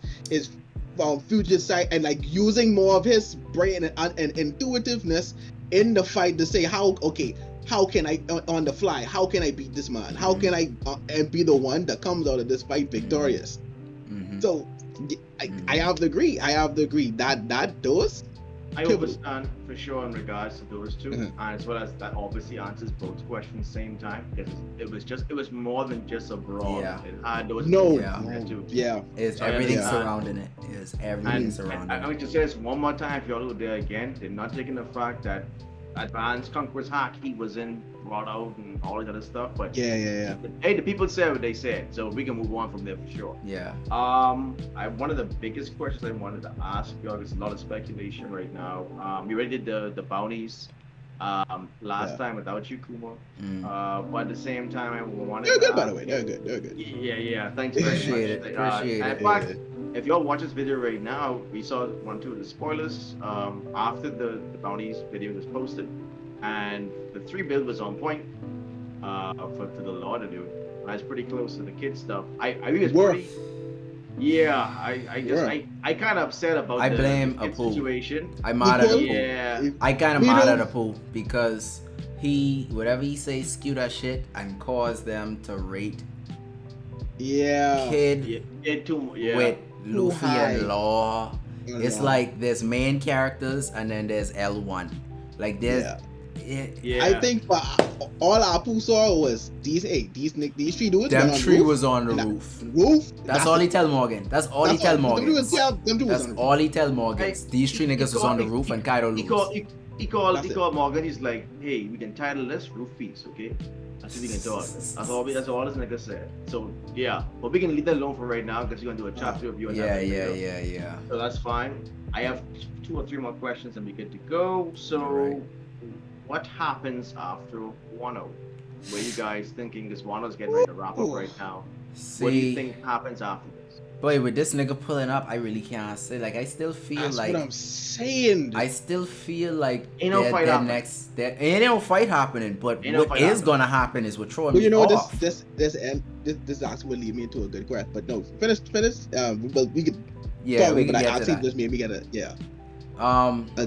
future sight, and like using more of his brain and intuitiveness in the fight to say how can I on the fly, how can I beat this man, how can I and be the one that comes out of this fight victorious. Mhm. So I have to agree that those I understand for sure in regards to those 2 Mhm. and as well as that obviously answers both questions same time, because it was more than just a brawl. Yeah. It had those no Yeah. there too. yeah It's So I everything understand. surrounding it. It's everything And surrounding I'm it. going to say this one more time if y'all are there again. They're not taking the fact that Advanced Conqueror's Haki was in brought out and all that other stuff, but yeah hey, the people said what they said, so we can move on from there for sure. Yeah. One of the biggest questions I wanted to ask y'all, there's a lot of speculation right now. We already did the bounties last time without you, Kuma. But at the same time, I wanted they're to good by the ask- way, they're good. Yeah, thanks very Appreciate much. it, appreciate and it. in fact, if y'all watch this video right now, we saw one, two of the spoilers after the bounties video was posted, and the 3 build was on point for the law to do. I was pretty close to the kid stuff. I was pretty. Yeah, I kind of upset about I the blame kid Apu. situation. I'm mad at Apu. Yeah. I kind of We mad at don't- Apu because whatever he says, skew that shit and cause them to rate Yeah. Kid Yeah. with Luffy high. and Law. It's Yeah. like there's main characters and then there's L1. Like there's Yeah. I think for all Apu saw was these 3 dudes. them went on 3 roof, was on the and that- roof. Roof. That's all he tell Morgan. That's all he tell Morgan. Them two was That's on the roof. all he tell Morgan. Hey, These 3 niggas was on the roof and Kaido He lose. called That's it. Morgan. He's like, hey, we can title this Roof Feast, okay? That's what we can do. That's all this nigga said. So yeah, but we can leave that alone for right now because you're gonna do a chapter review. on that video. So that's fine. I have 2 or 3 more questions and we good to go. So, Alright. what happens after Wano? Where you guys thinking? Because Wano's getting ready to wrap up right now. What do you See, think happens after this? boy, with this nigga pulling up, I really can't say. Like, I still feel That's like what I'm saying. I still feel like Ain't no fight happening. ain't no fight happening. But Ain't no what fight is happening. gonna happen is we're throwing Well, you me know off. this actually will lead me into a good question. But no, finish. But we could Yeah, talk we about can it. get I to think that. this made me get a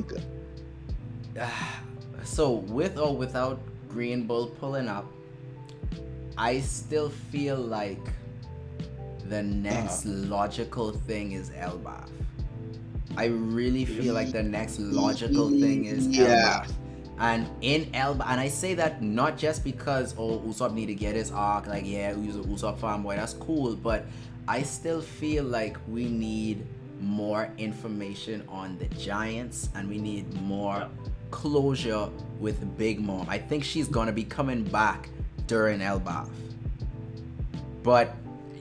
good. So with or without Green Bull pulling up, I still feel like the next logical thing is Elbaf. I really feel like the next logical thing is Yeah. Elbaf. And in Elbaf, and I say that not just because Usopp need to get his arc, like yeah, he's an Usopp fanboy, that's cool, but I still feel like we need more information on the Giants, and we need more closure with Big Mom. I think she's gonna be coming back during Elbaf. But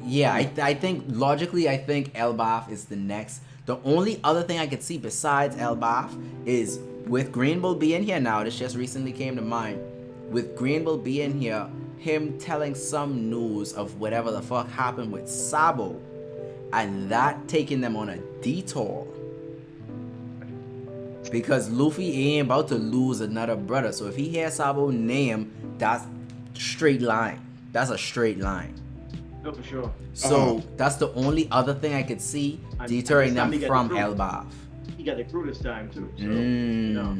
yeah, I think logically, I think Elbaf is the next. The only other thing I could see besides Elbaf is with Green Bull being here now. This just recently came to mind. With Green Bull being here, him telling some news of whatever the fuck happened with Sabo, and that taking them on a detour. Because Luffy ain't about to lose another brother. So if he hears Sabo's name, that's straight line. That's a straight line. No, for sure. So that's the only other thing I could see deterring them from Elbaf. He got the crew this time too. So, Mm. you know.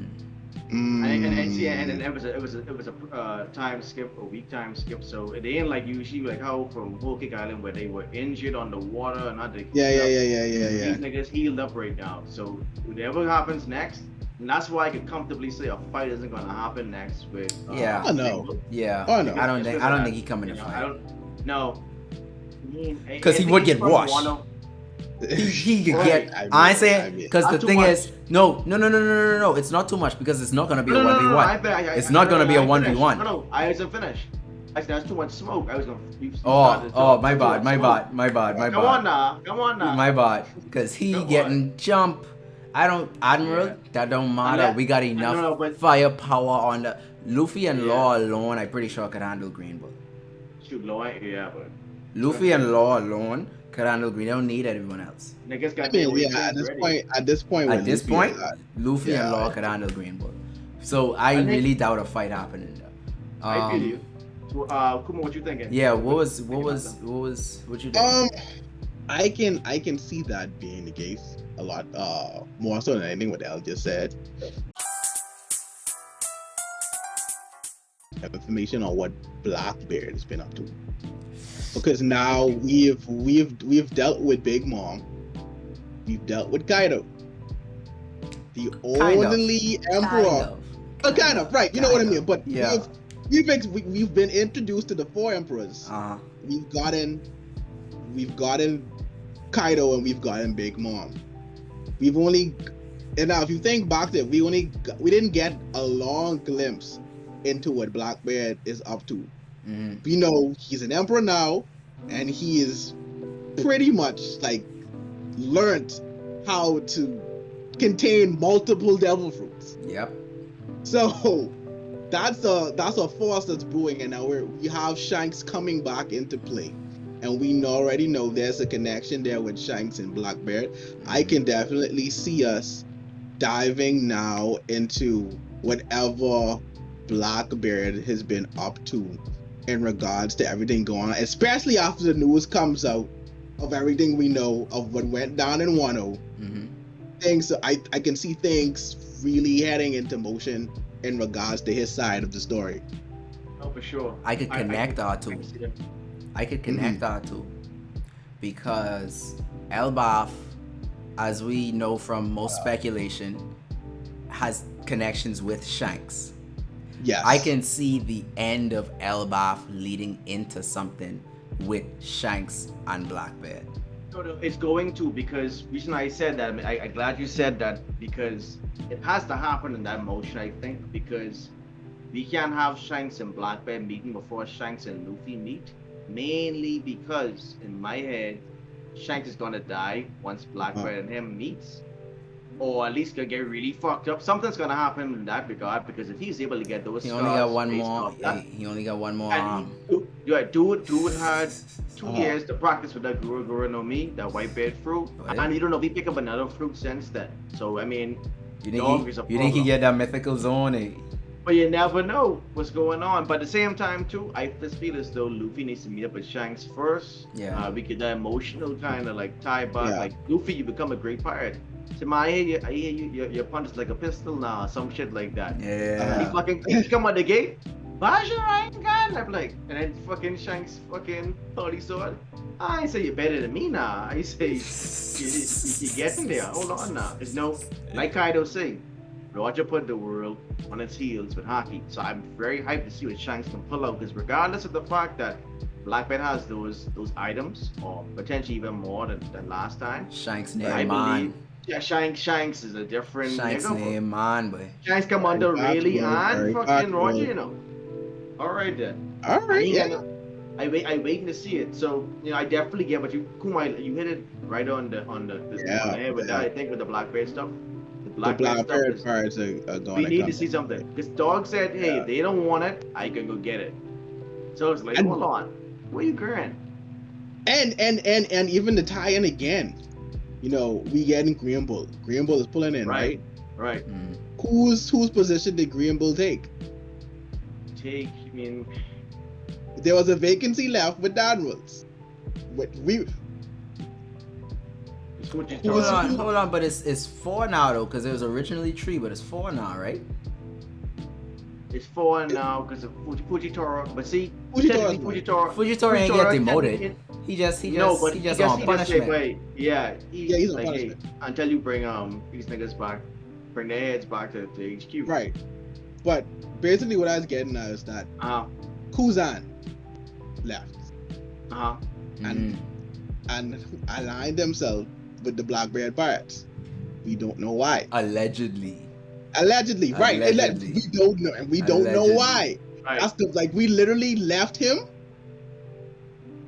And it was a time skip, a week time skip. So it ain't like usually like how from Whole Cake Island where they were injured on the water and had to Yeah. These niggas healed up right now. So whatever happens next, and that's why I could comfortably say a fight isn't gonna happen next with. Yeah. Oh no. Yeah. Oh no. I don't think he coming to fight. No. Because he would get washed. Wano. He could Right. get. I ain't saying because the Not too thing much. is, no. It's not too much because it's not gonna be a No, 1v1. It's not gonna be a 1v1. No, I wasn't finished. I said that's too much smoke. I was gonna. My bad. Come on now. My bad. Because he Come getting jump. Admiral, that don't matter. Unless- We got I don't know, enough but- firepower on the Luffy and Yeah. Law alone. I'm pretty sure could handle Green Bull. Shoot, low, yeah, but Luffy and Law alone could handle Green. They don't need everyone else. niggas I got mean, their yeah. things ready. At this point, At with this Luffy, point, Luffy and yeah. Law could handle Green Bull. So I think- really doubt a fight happening there. I feel you. So, Kuma, what you thinking? Yeah, what you think? I can see that being the case a lot more so than anything what El just said. Have information on what Blackbeard has been up to, because now we've dealt with Big Mom, we've dealt with Kaido, the only emperor. Kind of right, you know what I mean. But yeah. we've been introduced to the four emperors. Uh-huh. We've gotten Kaido and we've gotten Big Mom. We've only, and now if you think back to it, we didn't get a long glimpse into what Blackbeard is up to. Mm-hmm. We know he's an emperor now, and he is pretty much like learned how to contain multiple devil fruits. Yep. So that's a force that's brewing, and now we have Shanks coming back into play, and we already know there's a connection there with Shanks and Blackbeard. I can definitely see us diving now into whatever Blackbeard has been up to in regards to everything going on, especially after the news comes out of everything we know of what went down in Wano. Mm-hmm. Things I can see things really heading into motion in regards to his side of the story. Oh, for sure. I could connect our two. I could connect Mm-hmm. our two because Elbaf, as we know from most speculation, has connections with Shanks. Yes. I can see the end of Elbaf leading into something with Shanks and Blackbeard. No, it's going to, because reason I said that, I'm glad you said that, because it has to happen in that motion, I think, because we can't have Shanks and Blackbeard meeting before Shanks and Luffy meet, mainly because, in my head, Shanks is gonna die once Blackbeard and him meets, or at least gonna get really fucked up. Something's gonna happen in that regard, because if he's able to get those He scars only got one based more. off that, He only got one more and arm. dude had 2 years to practice with that Guru no Mi, that white beard fruit, Right. and you don't know if he pick up another fruit since then. So I mean, You dog think is a you think he problem. get that mythical zone? Eh? But you never know what's going on. But at the same time too, I just feel as though Luffy needs to meet up with Shanks first. Yeah. We get that emotional kind of like tie back. Yeah. Like Luffy, you become a great pirate. So I hear you, your punch is like a pistol now, some shit like that. Yeah. He come out the gate. Why's your right gun? I'm like, and then fucking Shanks fucking holy sword. I ain't say you're better than me now. I say you're getting there. Hold on now. There's no, like Kaido say, Roger put the world on its heels with hockey. So I'm very hyped to see what Shanks can pull out. Because regardless of the fact that Blackbeard has those items, or potentially even more than last time, Shanks I name believe. man. Yeah, Shanks is a different Shanks nigga, bro. name man, boy. Shanks come under really Very on fucking possible. Roger, you know. All right then. All right, yeah. I waiting to see it. So I definitely get what you Kuma. You hit it right on the head with that. I think with the Blackbeard stuff. The Blackbeard stuff is, parts are going. we need to see something. Because Dog said, hey, if they don't want it, I can go get it. So it's like, hold on, where you going? And even the tie-in again. We getting Green Bull. Green Bull is pulling in, right? Right. Whose position did Green Bull take? I mean, there was a vacancy left with Donald's. Hold on, but it's 4 now though, because it was originally 3, but it's 4 now, right? It's 4 now because of Fujitora. But see, Fujitora ain't get demoted. He just on punishment. He's on punishment. Hey, until you bring these niggas back, bring their heads back to HQ. Right. But basically what I was getting at is that Kuzan left. And aligned themselves with the Blackbeard Pirates. We don't know why. Allegedly, right? We don't know, and we don't know why. Right. That's we literally left him.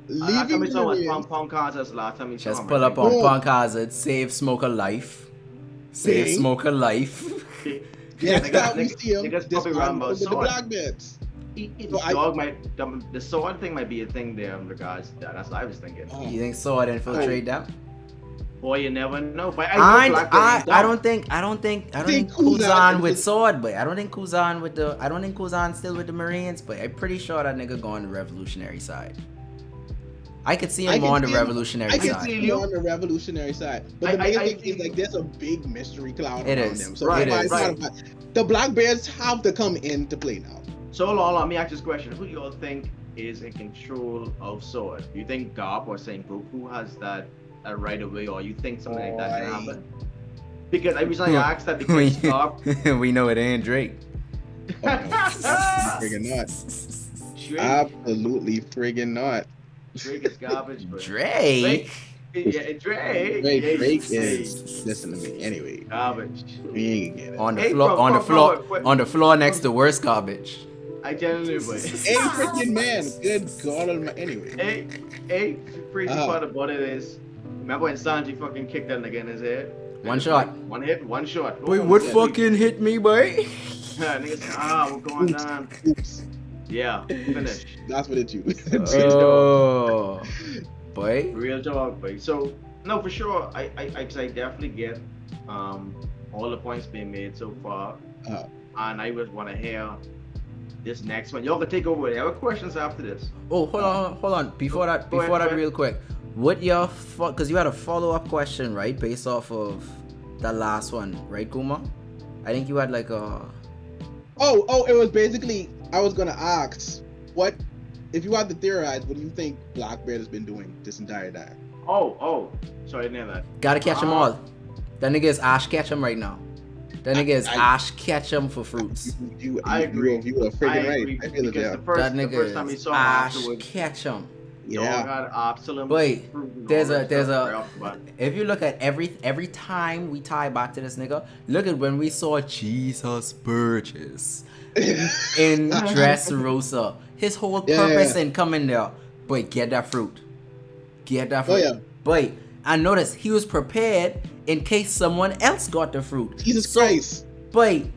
Last time we saw was Punk Hazard's last time we saw him. Just pull up on Punk Hazard, save Smoker life. Save Smoker life. Next time we see him, this probably one with the Blackbeards. The sword thing might be a thing there in regards to that. That's what I was thinking. You think sword infiltrate them? Boy, you never know. But I don't think Kuzan with sword, but I don't think Kuzan still with the Marines, but I'm pretty sure that nigga go on the revolutionary side. I could see him on the revolutionary side. I can see him on the revolutionary side. But the biggest thing is there's a big mystery cloud around them. So the Blackbeards have to come into play now. So let me ask this question. Who do you all think is in control of sword? Do you think Garp or Saint Goku has that right away, or you think something like that can happen? Because I recently asked that because Garp... we know it ain't Drake. Friggin' not. Absolutely friggin' not. Drake is garbage, bro. Drake? Yeah, Drake. Drake is, listen to me, anyway. Garbage. We ain't gonna get it. On the floor next to worst garbage. I genuinely would. Hey, freaking man. Good God. Anyway. Hey, crazy part about it is, remember when Sanji fucking kicked that nigga in his head? One shot. One hit, one shot. Wait, what fucking hit me, boy? Niggas said, we're going down. Oops. Yeah, finish. That's what it you. Oh, boy. Real talk, boy. So, no, for sure, I definitely get all the points being made so far. And I would want to hear this next one. Y'all can take over. There are questions after this. Oh, hold on. Before that, real quick. What your because you had a follow-up question, right? Based off of that last one, right, Kuma? I think you had like a... Oh, it was basically, I was gonna ask, what, if you had to theorize, what do you think Blackbeard has been doing this entire time? Oh, sorry, I didn't hear that. Gotta catch them all. That nigga is Ash Ketchum right now. That nigga is Ash Ketchum for fruits. I agree. You are freaking right. I feel because it. The first time he saw Ash afterwards, Ketchum. Yeah. Wait, there's a if you look at every time we tie back to this nigga, look at when we saw Jesus Burgess in Dressrosa. His whole purpose in coming there, boy, get that fruit. Oh yeah. Boy, and notice he was prepared in case someone else got the fruit. Jesus Christ. Boy,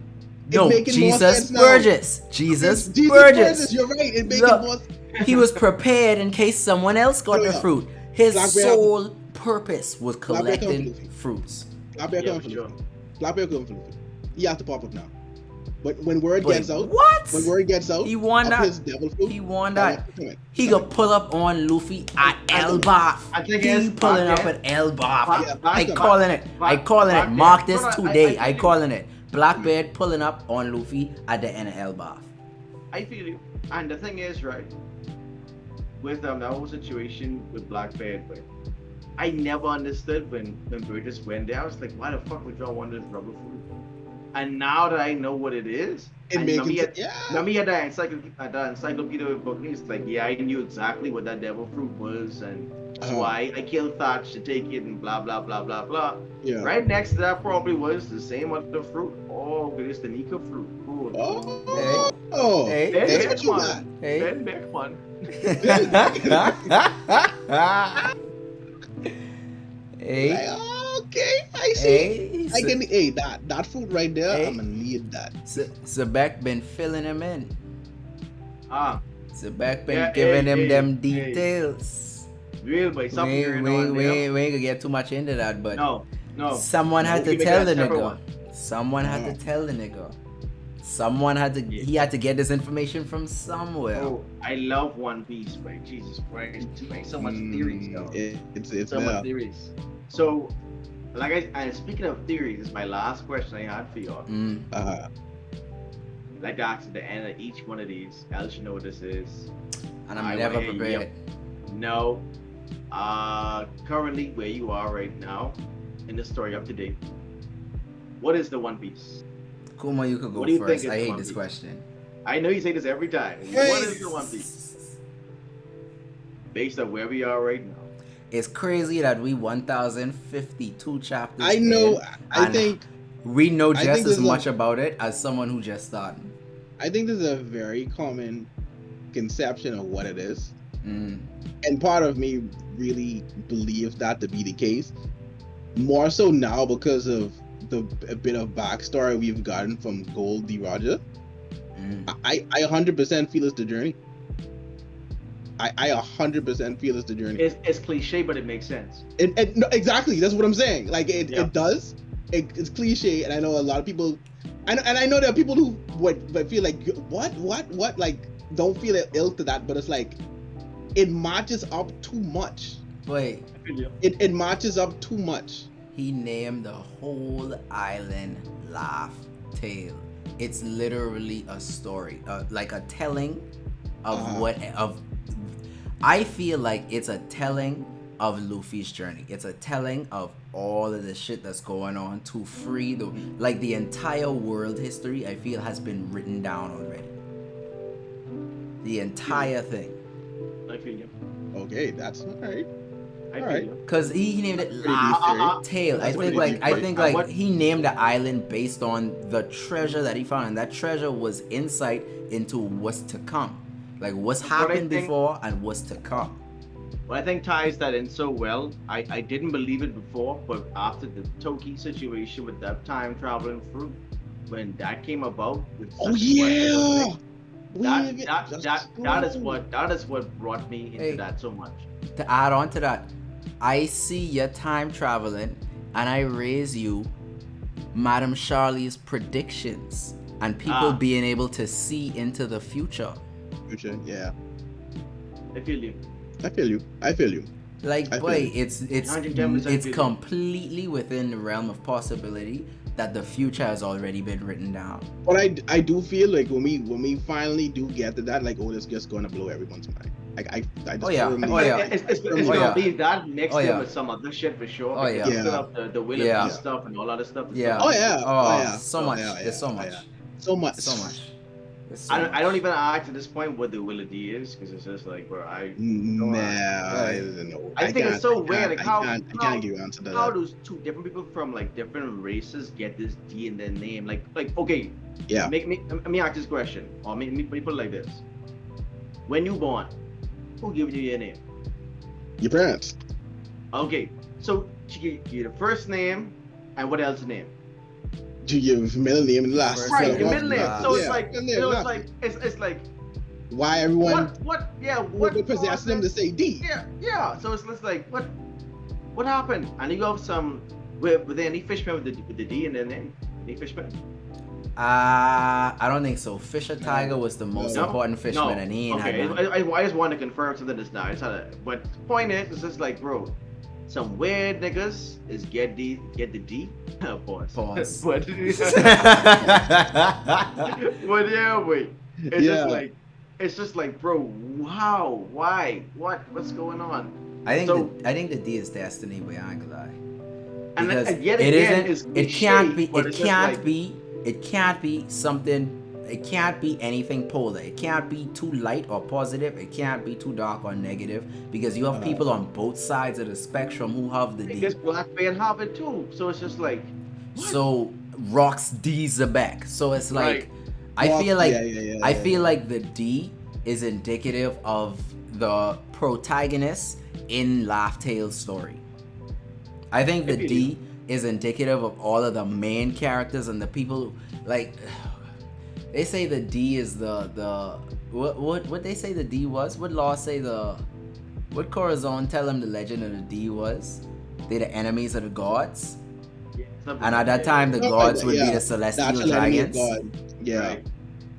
no, Jesus Burgess. Jesus Burgess. You're right. It makes it more. He was prepared in case someone else got the fruit. His sole purpose was collecting fruits. Blackbeard coming for Luffy. Blackbeard coming for Luffy. He has to pop up now. But when word gets out, he won that. His devil fruit, he won that. He could pull up on Luffy at Elbaf. He pulling up at Elbaf. I calling it. Mark this today. I calling it. Blackbeard pulling up on Luffy at the end of Elbaf. I feel you. And the thing is, right? with that whole situation with Blackbeard, but I never understood when Bridges went there. I was like, why the fuck would y'all want this rubber fruit? And now that I know what it is, It and makes Nami it, yeah. had that encyclopedia book, and it's like, yeah, I knew exactly what that devil fruit was, and that's why I killed Thatch to take it, and blah blah blah blah blah. Yeah. Right next to that probably was the same other fruit. Oh, but it's the Nika fruit. Oh, Hey, Ben hey, Beckman. hey. Ben Beckman. Hey, Like, okay, I see. hey, I can. Hey, that fruit right there. Hey. I'm gonna need that. Zabek been filling him in. Ah, Zabek been Yeah, giving hey, him hey, them hey. details. real boy, We something ain't, going we, on ain't, we, there. ain't, we ain't gonna get too much into that, but No. someone had to We'll keep it tell that the separate nigga. one. Someone had to tell the nigga. Someone had to. Yeah. He had to get this information from somewhere. Oh, I love One Piece, right? Jesus Christ, like so much theories, though. It's So there. much theories. So, and speaking of theories, this is my last question I had for y'all. Like to ask at the end of each one of these, I'll let you know what this is. And I I'm never wanna hear you. prepared. No. Currently where you are right now in the story up to date, what is the One Piece? Kuma, you could go What do you first. think is I hate One this Piece? question. I know you say this every time. What is the One Piece? Based on where we are right now. It's crazy that we 1,052 chapters. I know. in, I and think. we know I just think as there's much about it as someone who just started. I think there's a very common conception of what it is, Mm. and part of me really believes that to be the case. More so now because of a bit of backstory we've gotten from Gold D. Roger. Mm. I 100% feel it's the journey. I 100% feel it's the journey. It's cliche, but it makes sense. No, exactly, that's what I'm saying. Like Yeah. it does. It's cliche, and I know a lot of people. And I know there are people who would feel like what like don't feel ill to that, but it's like it matches up too much. Boy, It matches up too much. he named the whole island Laugh Tale. It's literally a story, like a telling of I feel like it's a telling of Luffy's journey. It's a telling of all of the shit that's going on to free the entire world history. I feel has been written down already. The entire thing. I feel you. Okay, that's all right. I feel Alright. you. Cause he named it Pretty Laugh deep Tale. I That's think pretty deep, he named the island based on the treasure that he found, and that treasure was insight into what's to come, like what's That's what I happened think. before and what's to come. What I think ties that in so well, I didn't believe it before, but after the Toki situation with that time traveling fruit, when that came about, with Oh such a yeah. question, that is what brought me into Hey. that so much. To add on to that, I see your time traveling, and I raise you Madame Charlie's predictions and people being able to see into the future. Future, yeah. I feel you. I feel you. Like, I boy, feel it's 110% completely within the realm of possibility that the future has already been written down. But I do feel like when we finally do get to that, like, oh, it's just gonna blow everyone's mind. Like I just Oh, yeah. firmly- Oh, yeah. It's Oh, gonna yeah. be that mixed Oh, in yeah. with some other shit for sure. Oh, because yeah. you fill up the Willoughby Yeah. stuff and all other stuff. Yeah. Oh yeah. Oh, yeah. so Oh, much. yeah, There's so yeah, much. yeah. So much. So much. There's so I much. don't even ask at this point what the Willoughby is, because it's just like, bro, Nah, Right. I don't know. I think it's so weird, like, how- I can't give you answer to how that. do two different people from like different races get this D in their name? Like okay, Yeah. let me ask this question, or me put it like this: when you born, who gives you your name? Your parents. Okay, so you your first name and what else name? Do your middle name and last? First Right, name, your middle name. last. So Yeah, it's like middle name, it's last. like it's like Why everyone what possess them to say D? yeah. So it's just like what happened? And you go some were there any fishmen with the D in their name? Any fishmen? I don't think so. Fisher Tiger was the most No. important fisherman, and he ain't Okay, had none. I just want to confirm something that's not. It's not a, but point is, it's just like, bro, some weird niggas is get the D. Pause. Pause. But yeah, wait. It's Yeah. just like it's just like, bro, how, why, what's going on? I So think the D is destiny, but I ain't gonna lie. and Because yet it again, isn't, it's it can't cliche, be, but it it's just like, can't be, it can't be something, it can't be anything polar. It can't be too light or positive. It can't be too dark or negative, because you have people on both sides of the spectrum who have the D. because BlackBeard have it too. So it's just like, what? So Rock's D's are back. So it's like, Right. I feel like I feel yeah. like the D is indicative of the protagonist in Laugh Tale's story. I think the D is indicative of all of the main characters and the people. Like, they say the D is the what they say the D was. What Law say what Corazon tell him the legend of the D was? They the enemies of the gods. Yeah, And at that time, the gods would be the celestial Natural enemy of dragons. God. Yeah. Right.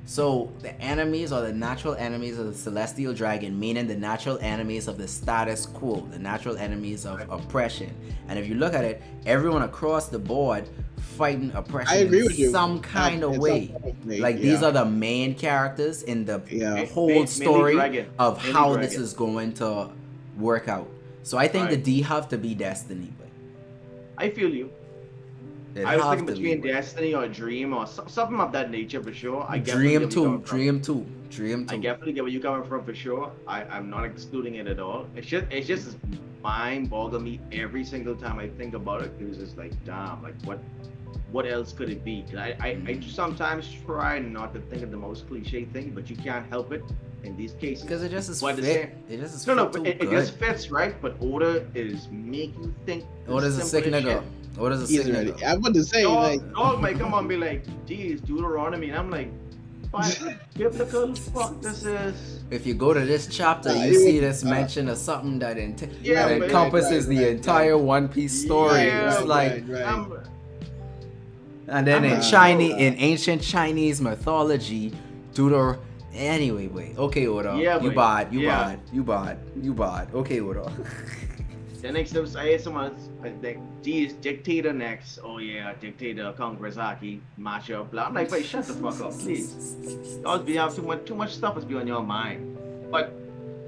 So the enemies or the natural enemies of the celestial dragon, meaning the natural enemies of the status quo, the natural enemies of oppression. And if you look at it, everyone across the board fighting oppression I agree in with you. some kind of way. Like, these are the main characters in the whole Mainly story dragon. of Mainly how dragon. this is going to work out. So I think the Right. D have to be Destiny, but I feel you. it I was have thinking to between be, but Destiny or Dream or something of that nature for sure. I definitely Dream get where you're 2, coming from. Dream 2. I definitely get where you're coming from for sure. I'm not excluding it at all. It's just mind boggling me every single time I think about it. It was just like, damn, like what else could it be? 'Cause I sometimes try not to think of the most cliche thing, but you can't help it in these cases. Because it just is But the fit. same- It just is No, fit but too it good. just fits, right? But Oda is make you think. the Oda's a sick simplest nigga. shit. Oda's a He's sick ready. nigga. I'm about to say, Dog might come on and be like, geez, Deuteronomy. And I'm like, what biblical fuck this is? If you go to this chapter, you it see would- this mention of something that, Yeah, that but- encompasses the right, entire One Piece story. Yeah, It's like, I'm- and then I'm in like, Chinese, oh. in ancient Chinese mythology, Anyway, wait. Okay, Oda. Yeah, you but- bad. You yeah. bad. You bad. You bad. Okay, Oda. The next time I hear someone, I think, geez, Dictator next. Oh yeah, Dictator, Congress Hockey, matchup, blah. I'm like, wait, shut the fuck up, please. Y'all be have too much stuff is be on your mind. But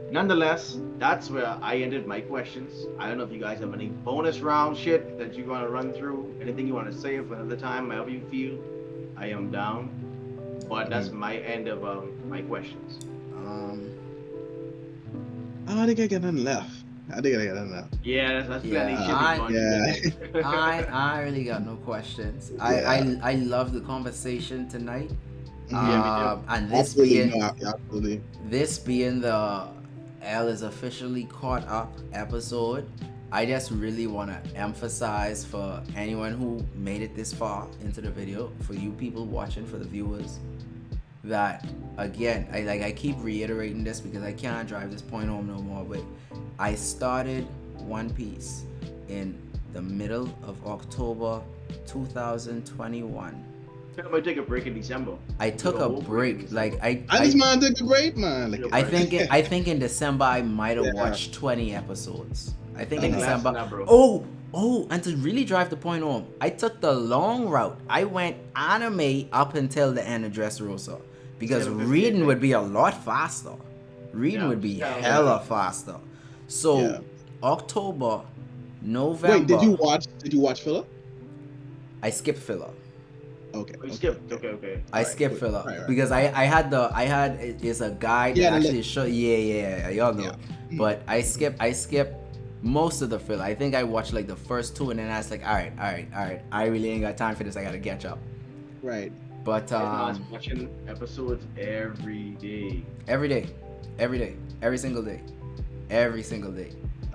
nonetheless, that's where I ended my questions. I don't know if you guys have any bonus round shit that you want to run through. Anything you want to say for another time, however you feel. I am down. But that's my end of my questions. I think I got nothing left. Yeah, that's plenty. Yeah, Should be fun. I really got no questions. Yeah. I love the conversation tonight. Yeah, And this Absolutely. being the L is officially caught up episode, I just really want to emphasize for anyone who made it this far into the video, for you people watching, for the viewers, that again, I keep reiterating this because I can't drive this point home no more, but I started One Piece in the middle of October 2021. I might take a break in December. I took a break. Like This man took a break, man. Like, I think in December I might have Yeah. watched 20 episodes. I think in That's December. not, bro. Oh, and to really drive the point home, I took the long route. I went anime up until the end of Dressrosa because 7:50, reading I would be a lot faster. Reading Yeah. would be Yeah. hella faster. So Yeah. October, November. Wait, did you watch filler? I skipped filler. Okay. Oh, you skipped. Okay. I Alright, skipped cool. filler Right. because I had it's a guide Yeah, that the actually show y'all know. Yeah. But I skipped most of the filler. I think I watched like the first two and then I was like, all right. I really ain't got time for this. I gotta catch up. Right. But I was watching episodes every day. every day, every single day.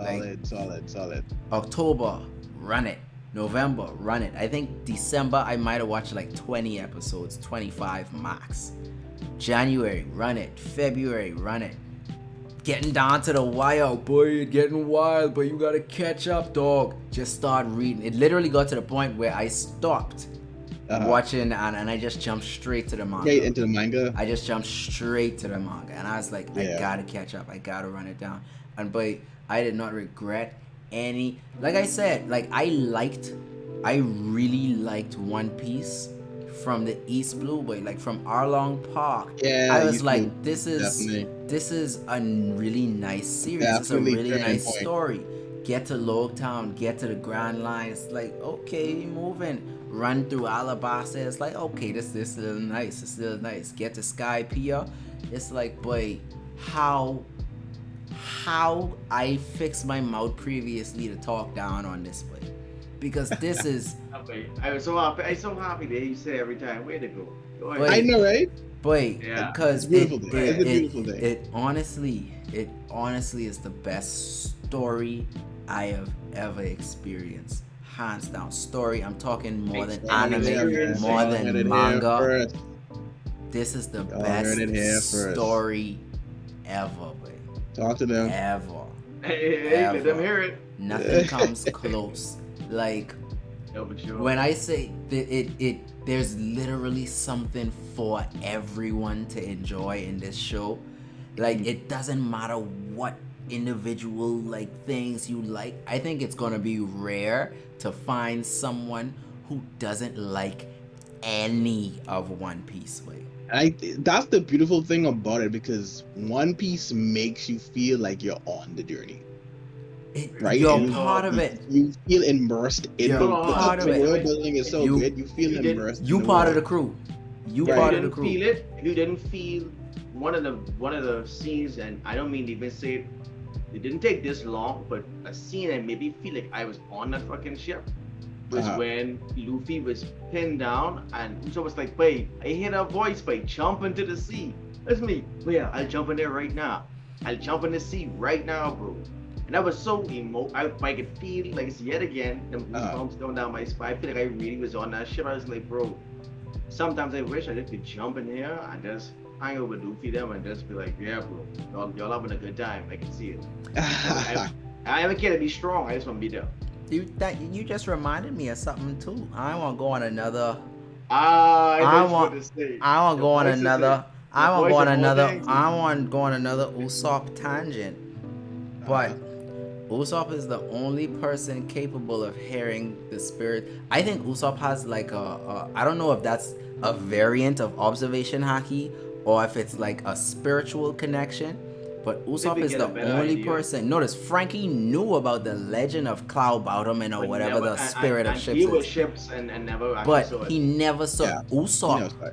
Like Solid. October, run it. November, run it. I think December I might have watched like 20 episodes, 25 max. January, run it. February, run it. Getting down to the wire, boy, getting wild, but you gotta catch up, dog. Just start reading. It literally got to the point where I stopped watching and I just jumped straight to the manga. Straight into the manga. I just jumped straight to the manga and I was like, I Yeah. gotta catch up. I gotta run it down. And but I did not regret any. Like I said, like I really liked One Piece from the East Blue Boy, like from Arlong Park. Yeah, I was East like, Blue, this is a really nice series. It's a definitely really turning nice point. story. Get to Logtown, get to the Grand Line. It's like, okay, moving. Run through Alabasta. It's like, okay, this is still nice. It's still nice. Get to Sky Pier. It's like, boy, how I fixed my mouth previously to talk down on this boy, because this is Okay. I was so happy. I'm so happy that you say every time, way to go. Go ahead. Wait. I know, right? boy, Yeah. because It's beautiful thing. It's a beautiful thing. it honestly is the best story I have ever experienced, hands down. Story, I'm talking more than anime, more than manga. This is the best story ever, boy. Talk to them. Ever. Hey, let them hear it. Nothing comes close. Like, No, for sure. when I say that there's literally something for everyone to enjoy in this show. Like, it doesn't matter what individual like things you like. I think it's gonna be rare to find someone who doesn't like any of One Piece. That's the beautiful thing about it, because One Piece makes you feel like you're on the journey, right? You're And part of it. You feel immersed in You're the part of the it. world building is so good. You feel immersed. You in part of world. the crew. You If part you of the didn't crew. feel it, if you didn't feel one of the scenes, and I don't mean to even say it didn't take this long, but a scene that made me feel like I was on that fucking ship was when Luffy was pinned down and Usopp was like, "Wait, I hear that voice, wait, jump into the sea." That's me. Well, yeah, I'll jump in there right now. I'll jump in the sea right now, bro. And that was so I could feel like it's yet again the goosebumps going down my spine. I feel like I really was on that ship. I was like, bro, sometimes I wish I just could jump in here and just hang out with Luffy them and just be like, yeah, bro, y'all having a good time. I can see it. I don't care to be strong. I just want to be there. You just reminded me of something too. I want to go on another. I want to go on another Usopp tangent. But Usopp is the only person capable of hearing the spirit. I think Usopp has like I don't know if that's a variant of observation haki or if it's like a spiritual connection. But Usopp is the only person. Notice Frankie knew about the legend of Cloud Bottom or whatever the spirit of ships he was is. ships and never actually But saw it. he never saw Yeah, Usopp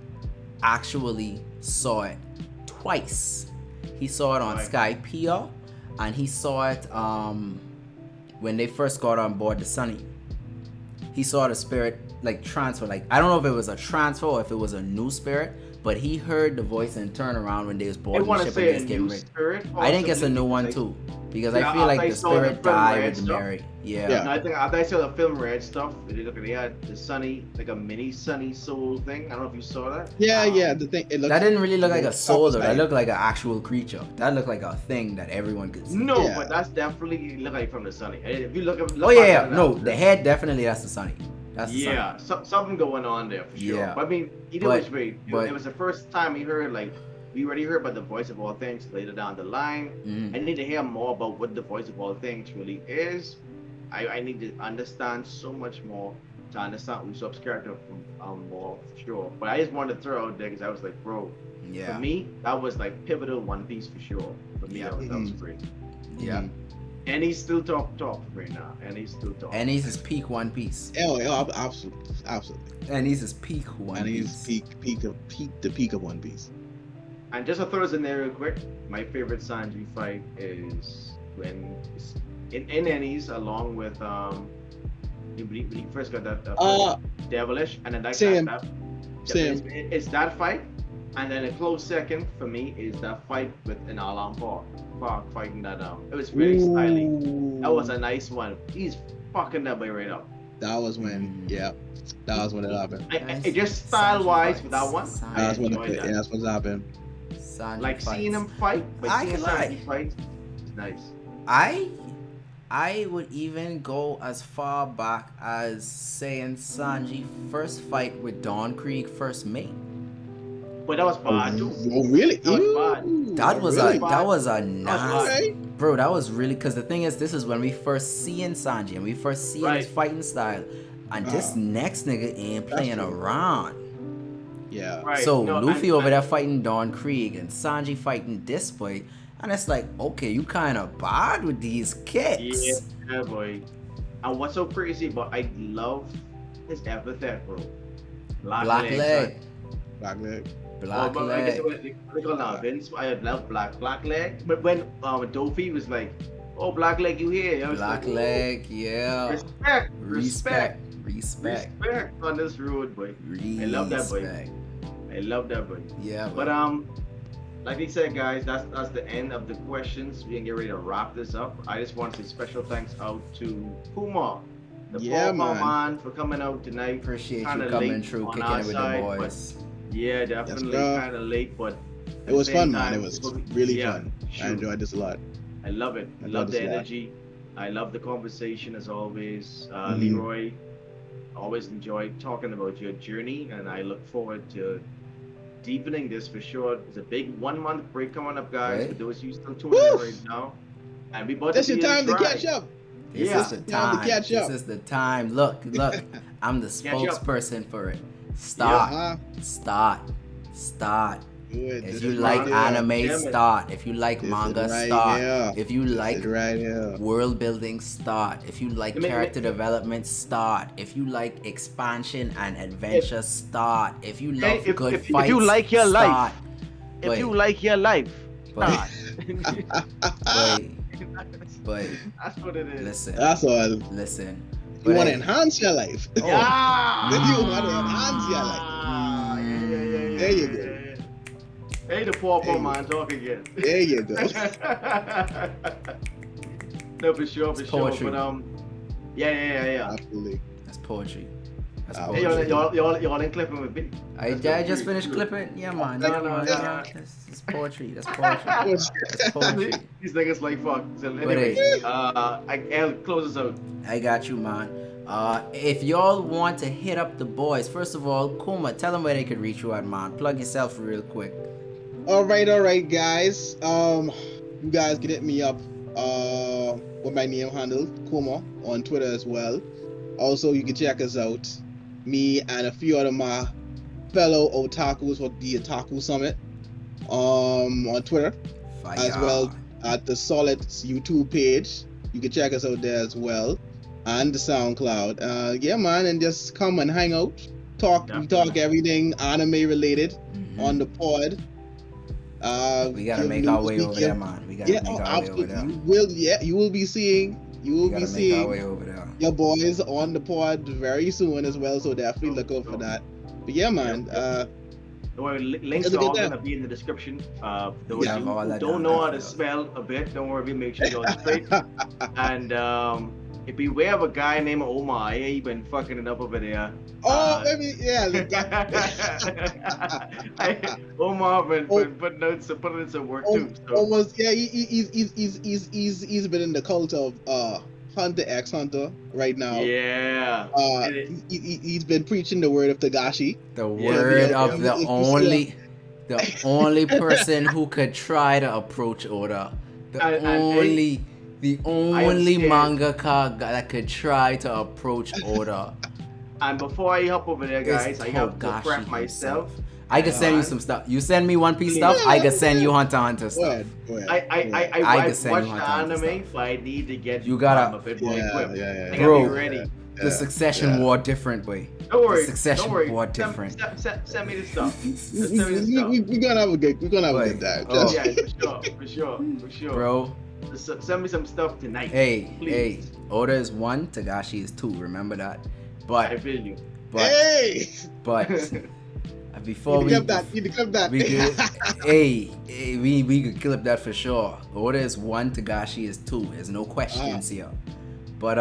actually saw it twice. He saw it on Sky Pier, and he saw it when they first got on board the Sunny. He saw the spirit like transfer. Like, I don't know if it was a transfer or if it was a new spirit, but he heard the voice and turned around when they was boarding the ship and they was getting ready. I think it's a new one too, because I feel like the spirit died with the Mary. Yeah. No, I think after I saw the film Red stuff, they had the Sunny, like a mini Sunny Soul thing. I don't know if you saw that. Yeah. The thing That didn't really look like a soul though. That looked like an actual creature. That looked like a thing that everyone could see. No, but that's definitely look like from the Sunny. If you look the head definitely that's the Sunny. That's the Sunny. Something going on there for sure. Yeah. But I mean, either which way, it was the first time we heard we already heard about the voice of all things later down the line. I need to hear more about what the voice of all things really is. I need to understand so much more to understand Usopp's character more for sure. But I just wanted to throw out there because I was like, bro, for me, that was like pivotal One Piece for sure. For me, that was great. Yeah. And he's still top right now. And he's still top. And he's his peak One Piece. Absolutely. And he's his peak One Piece. And he's the peak of One Piece. And just to throw this in there real quick, my favorite Sanji fight is when in Ennies along with when he first got that devilish, and then it's that fight, and then a close second for me is that fight with an Alan Park fighting that it was really stylish. That was a nice one. He's fucking that boy right up. That was when that was when it happened. It just style wise with that one. That's what happened. Like seeing him fight, but seeing Sanji fight is nice. I would even go as far back as saying Sanji first fight with Dawn Krieg first mate. But that was bad too. Oh really? That was a nice, bro. That was really, because the thing is, this is when we first seeing Sanji and we first seeing his fighting style, and this next nigga ain't playing around. Yeah. Right. So No, Luffy over there fighting Don Krieg and Sanji fighting this boy, and it's like, okay, you kind of bad with these kicks. Yeah, boy. And what's so crazy, but I love his epithet, bro. Black leg, Black leg. black But I guess leg. what they call now, Vince. I love black leg. But when Dofi was like, "Oh, black leg, you here?" I was Black like, leg, yeah. respect Respect. on this road, boy. I love that boy. I love that boy. Yeah, But like we said, guys, that's the end of the questions. We can get ready to wrap this up. I just want to say special thanks out to Kuma, the Yeah, man, for coming out tonight. appreciate you Kinda coming late through, on kicking our it with side, the but boys. yeah, definitely bro. kind of late, but It was at the fun, same man. time, It was really yeah, fun. sure. I enjoyed this a lot. I love it. I I love love the this a lot. energy. I love the conversation as always. Mhm. Leroy, always enjoyed talking about your journey, and I look forward to deepening this for sure. There's a big 1 month break coming up, guys. Right. For those of you still tuning in right now, and we about That's to your be in time to stride. catch up. This Yeah. is the Time to time. catch This up. is the time. Look, I'm the Catch up. spokesperson for it. Start, Uh-huh. start. Good. If This you is like right here. anime, Damn it. start. If you like This is manga, right start. here. If you This like is right here. world building, start. If you like Let me- character development, start. If you like expansion and adventure, start. If you love if- good if you fights, like your start. life, If you like your life, But- start. but That's what it is. listen, That's all. listen. You But want to hey, enhance your life. Oh. Yeah. You want to enhance your life. Yeah. There you go. Hey, the poor There you man talk again. There you go. No, for sure, It's poetry. But yeah. Absolutely. that's poetry. That's Oh, Hey, poetry. y'all ain't clipping with me. I just finished clipping. Yeah, man. No, Yeah, no, man. no. Yeah. That's poetry. That's poetry. That's poetry. These niggas like fuck. So But anyway, hey. I'll close us out. I got you, man. If y'all want to hit up the boys, first of all, Kuma, tell them where they could reach you at, man. Plug yourself real quick. All right, guys. You guys can hit me up with my name handle, Kuma, on Twitter as well. Also, you can check us out, me and a few other my fellow otakus for the Otaku Summit, on Twitter, Fire. as well at the Solid's YouTube page. You can check us out there as well, and the SoundCloud. Yeah, man, and just come and hang out. We talk everything anime related Mhm. on the pod. We gotta give make news, our way we over give- there, man. We gotta Yeah, make our way over absolutely. there. You will be seeing. You will We be gotta make our seeing way over there. your boys on the pod very soon as well. So definitely look out for that. But yeah, man. Don't worry, links It's a are all good gonna time. be in the description. For those Yeah, of you all who that don't down know there how for to us. spell a bit, don't worry, we'll make sure you're straight. And beware of a guy named Omar. Yeah, he been fucking it up over there. Oh, maybe yeah. Omar been putting in some work too. So Almost yeah. He's been in the cult of Hunter X Hunter right now. yeah. And it- He's been preaching the word of Tagashi. The Yeah, word yeah, of yeah. the only person who could try to approach Oda. The And- only scared. mangaka that could try to approach Oda. And before I hop over there, guys, is I have to Togashi prep myself. himself. I can send you some stuff. You send me One Piece Please. stuff, I can send you Hunter x Hunter Go stuff. ahead. Go ahead. I can watched send you the Hunter x Hunter anime, stuff. but I need to get You gotta- a bit more Yeah, equipped. yeah, I yeah. gotta Bro. be ready. The Succession War different, boy. Don't worry. The Succession don't worry. War Send- different. Send me the stuff. Just send me the We stuff. gonna have a good. We're gonna have a Boy. good time. Oh. Just- Yeah, for sure. Bro, Just send me some stuff tonight. hey, please. Oda is 1, Tagashi is 2. Remember that. I But feel you. Hey. before You we clip that. You clip that. we could, hey, we could clip that for sure. Oda is 1, Tagashi is 2. There's no questions here. But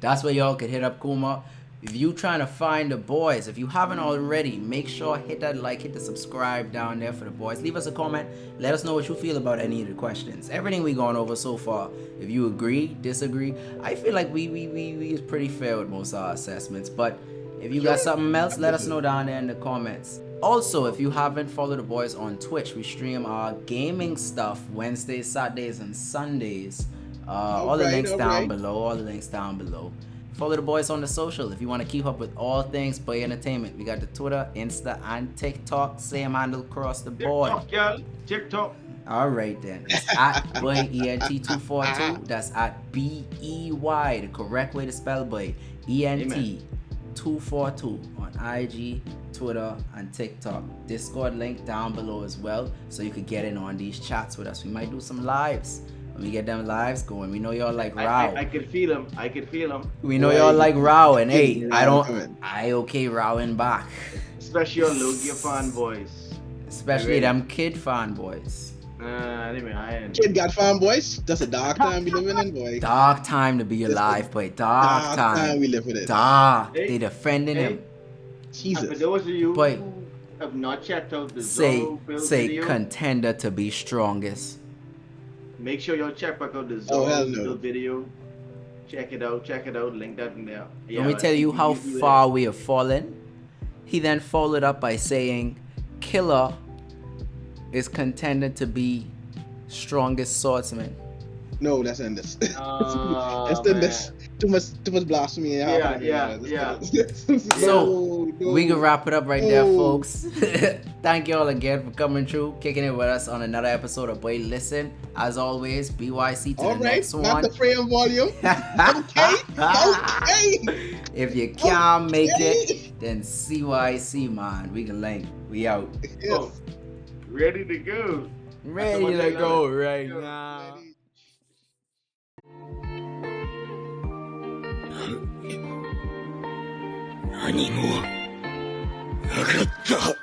that's where y'all could hit up Kuma. If you trying to find the boys, if you haven't already, make sure hit that like, hit the subscribe down there for the boys. Leave us a comment. Let us know what you feel about any of the questions. Everything we gone over so far. If you agree, disagree, I feel like we is pretty fair with most of our assessments. But if you got something else, let us know down there in the comments. Also, if you haven't followed the boys on Twitch, we stream our gaming stuff Wednesdays, Saturdays, and Sundays. All the links down below. Follow the boys on the social if you want to keep up with all things Boy Entertainment. We got the Twitter, Insta, and TikTok. Same handle across the board. TikTok, y'all. TikTok. Alright then. It's at Boy ENT242. That's at BEY, the correct way to spell Boy. ENT242 on IG, Twitter, and TikTok. Discord link down below as well, so you could get in on these chats with us. We might do some lives. When we get them lives going, we know y'all like row. I could feel them. I could feel them. We know y'all like row, and hey, I okay rowing back. Especially your Logia fanboys. Especially them kid fanboys. Anyway, I ain't. Kid got fanboys. That's a dark time we living in, boy. Dark time to be alive, boy. Dark time. We live with it. Dark. Hey, they defending him. Jesus. And for those of you Boy, who have not checked out the say Zorro build say video, contender to be strongest. make sure y'all check back out the Oh, hell Zorro no. build video. Check it out. Link that in there. Let me tell you how far we have fallen. He then followed up by saying, Killer is contended to be strongest swordsman. No, that's endless. That's Oh, endless. Too much blasphemy. Yeah. So, we can wrap it up right there, folks. Thank you all again for coming through, kicking it with us on another episode of Boy Listen. As always, BYC to All the right, next not one. the frame volume. Okay. If you can't make it, then CYC, man. We can link. We out. Yes. Ready to go. Ready to go right now. 何もなかった。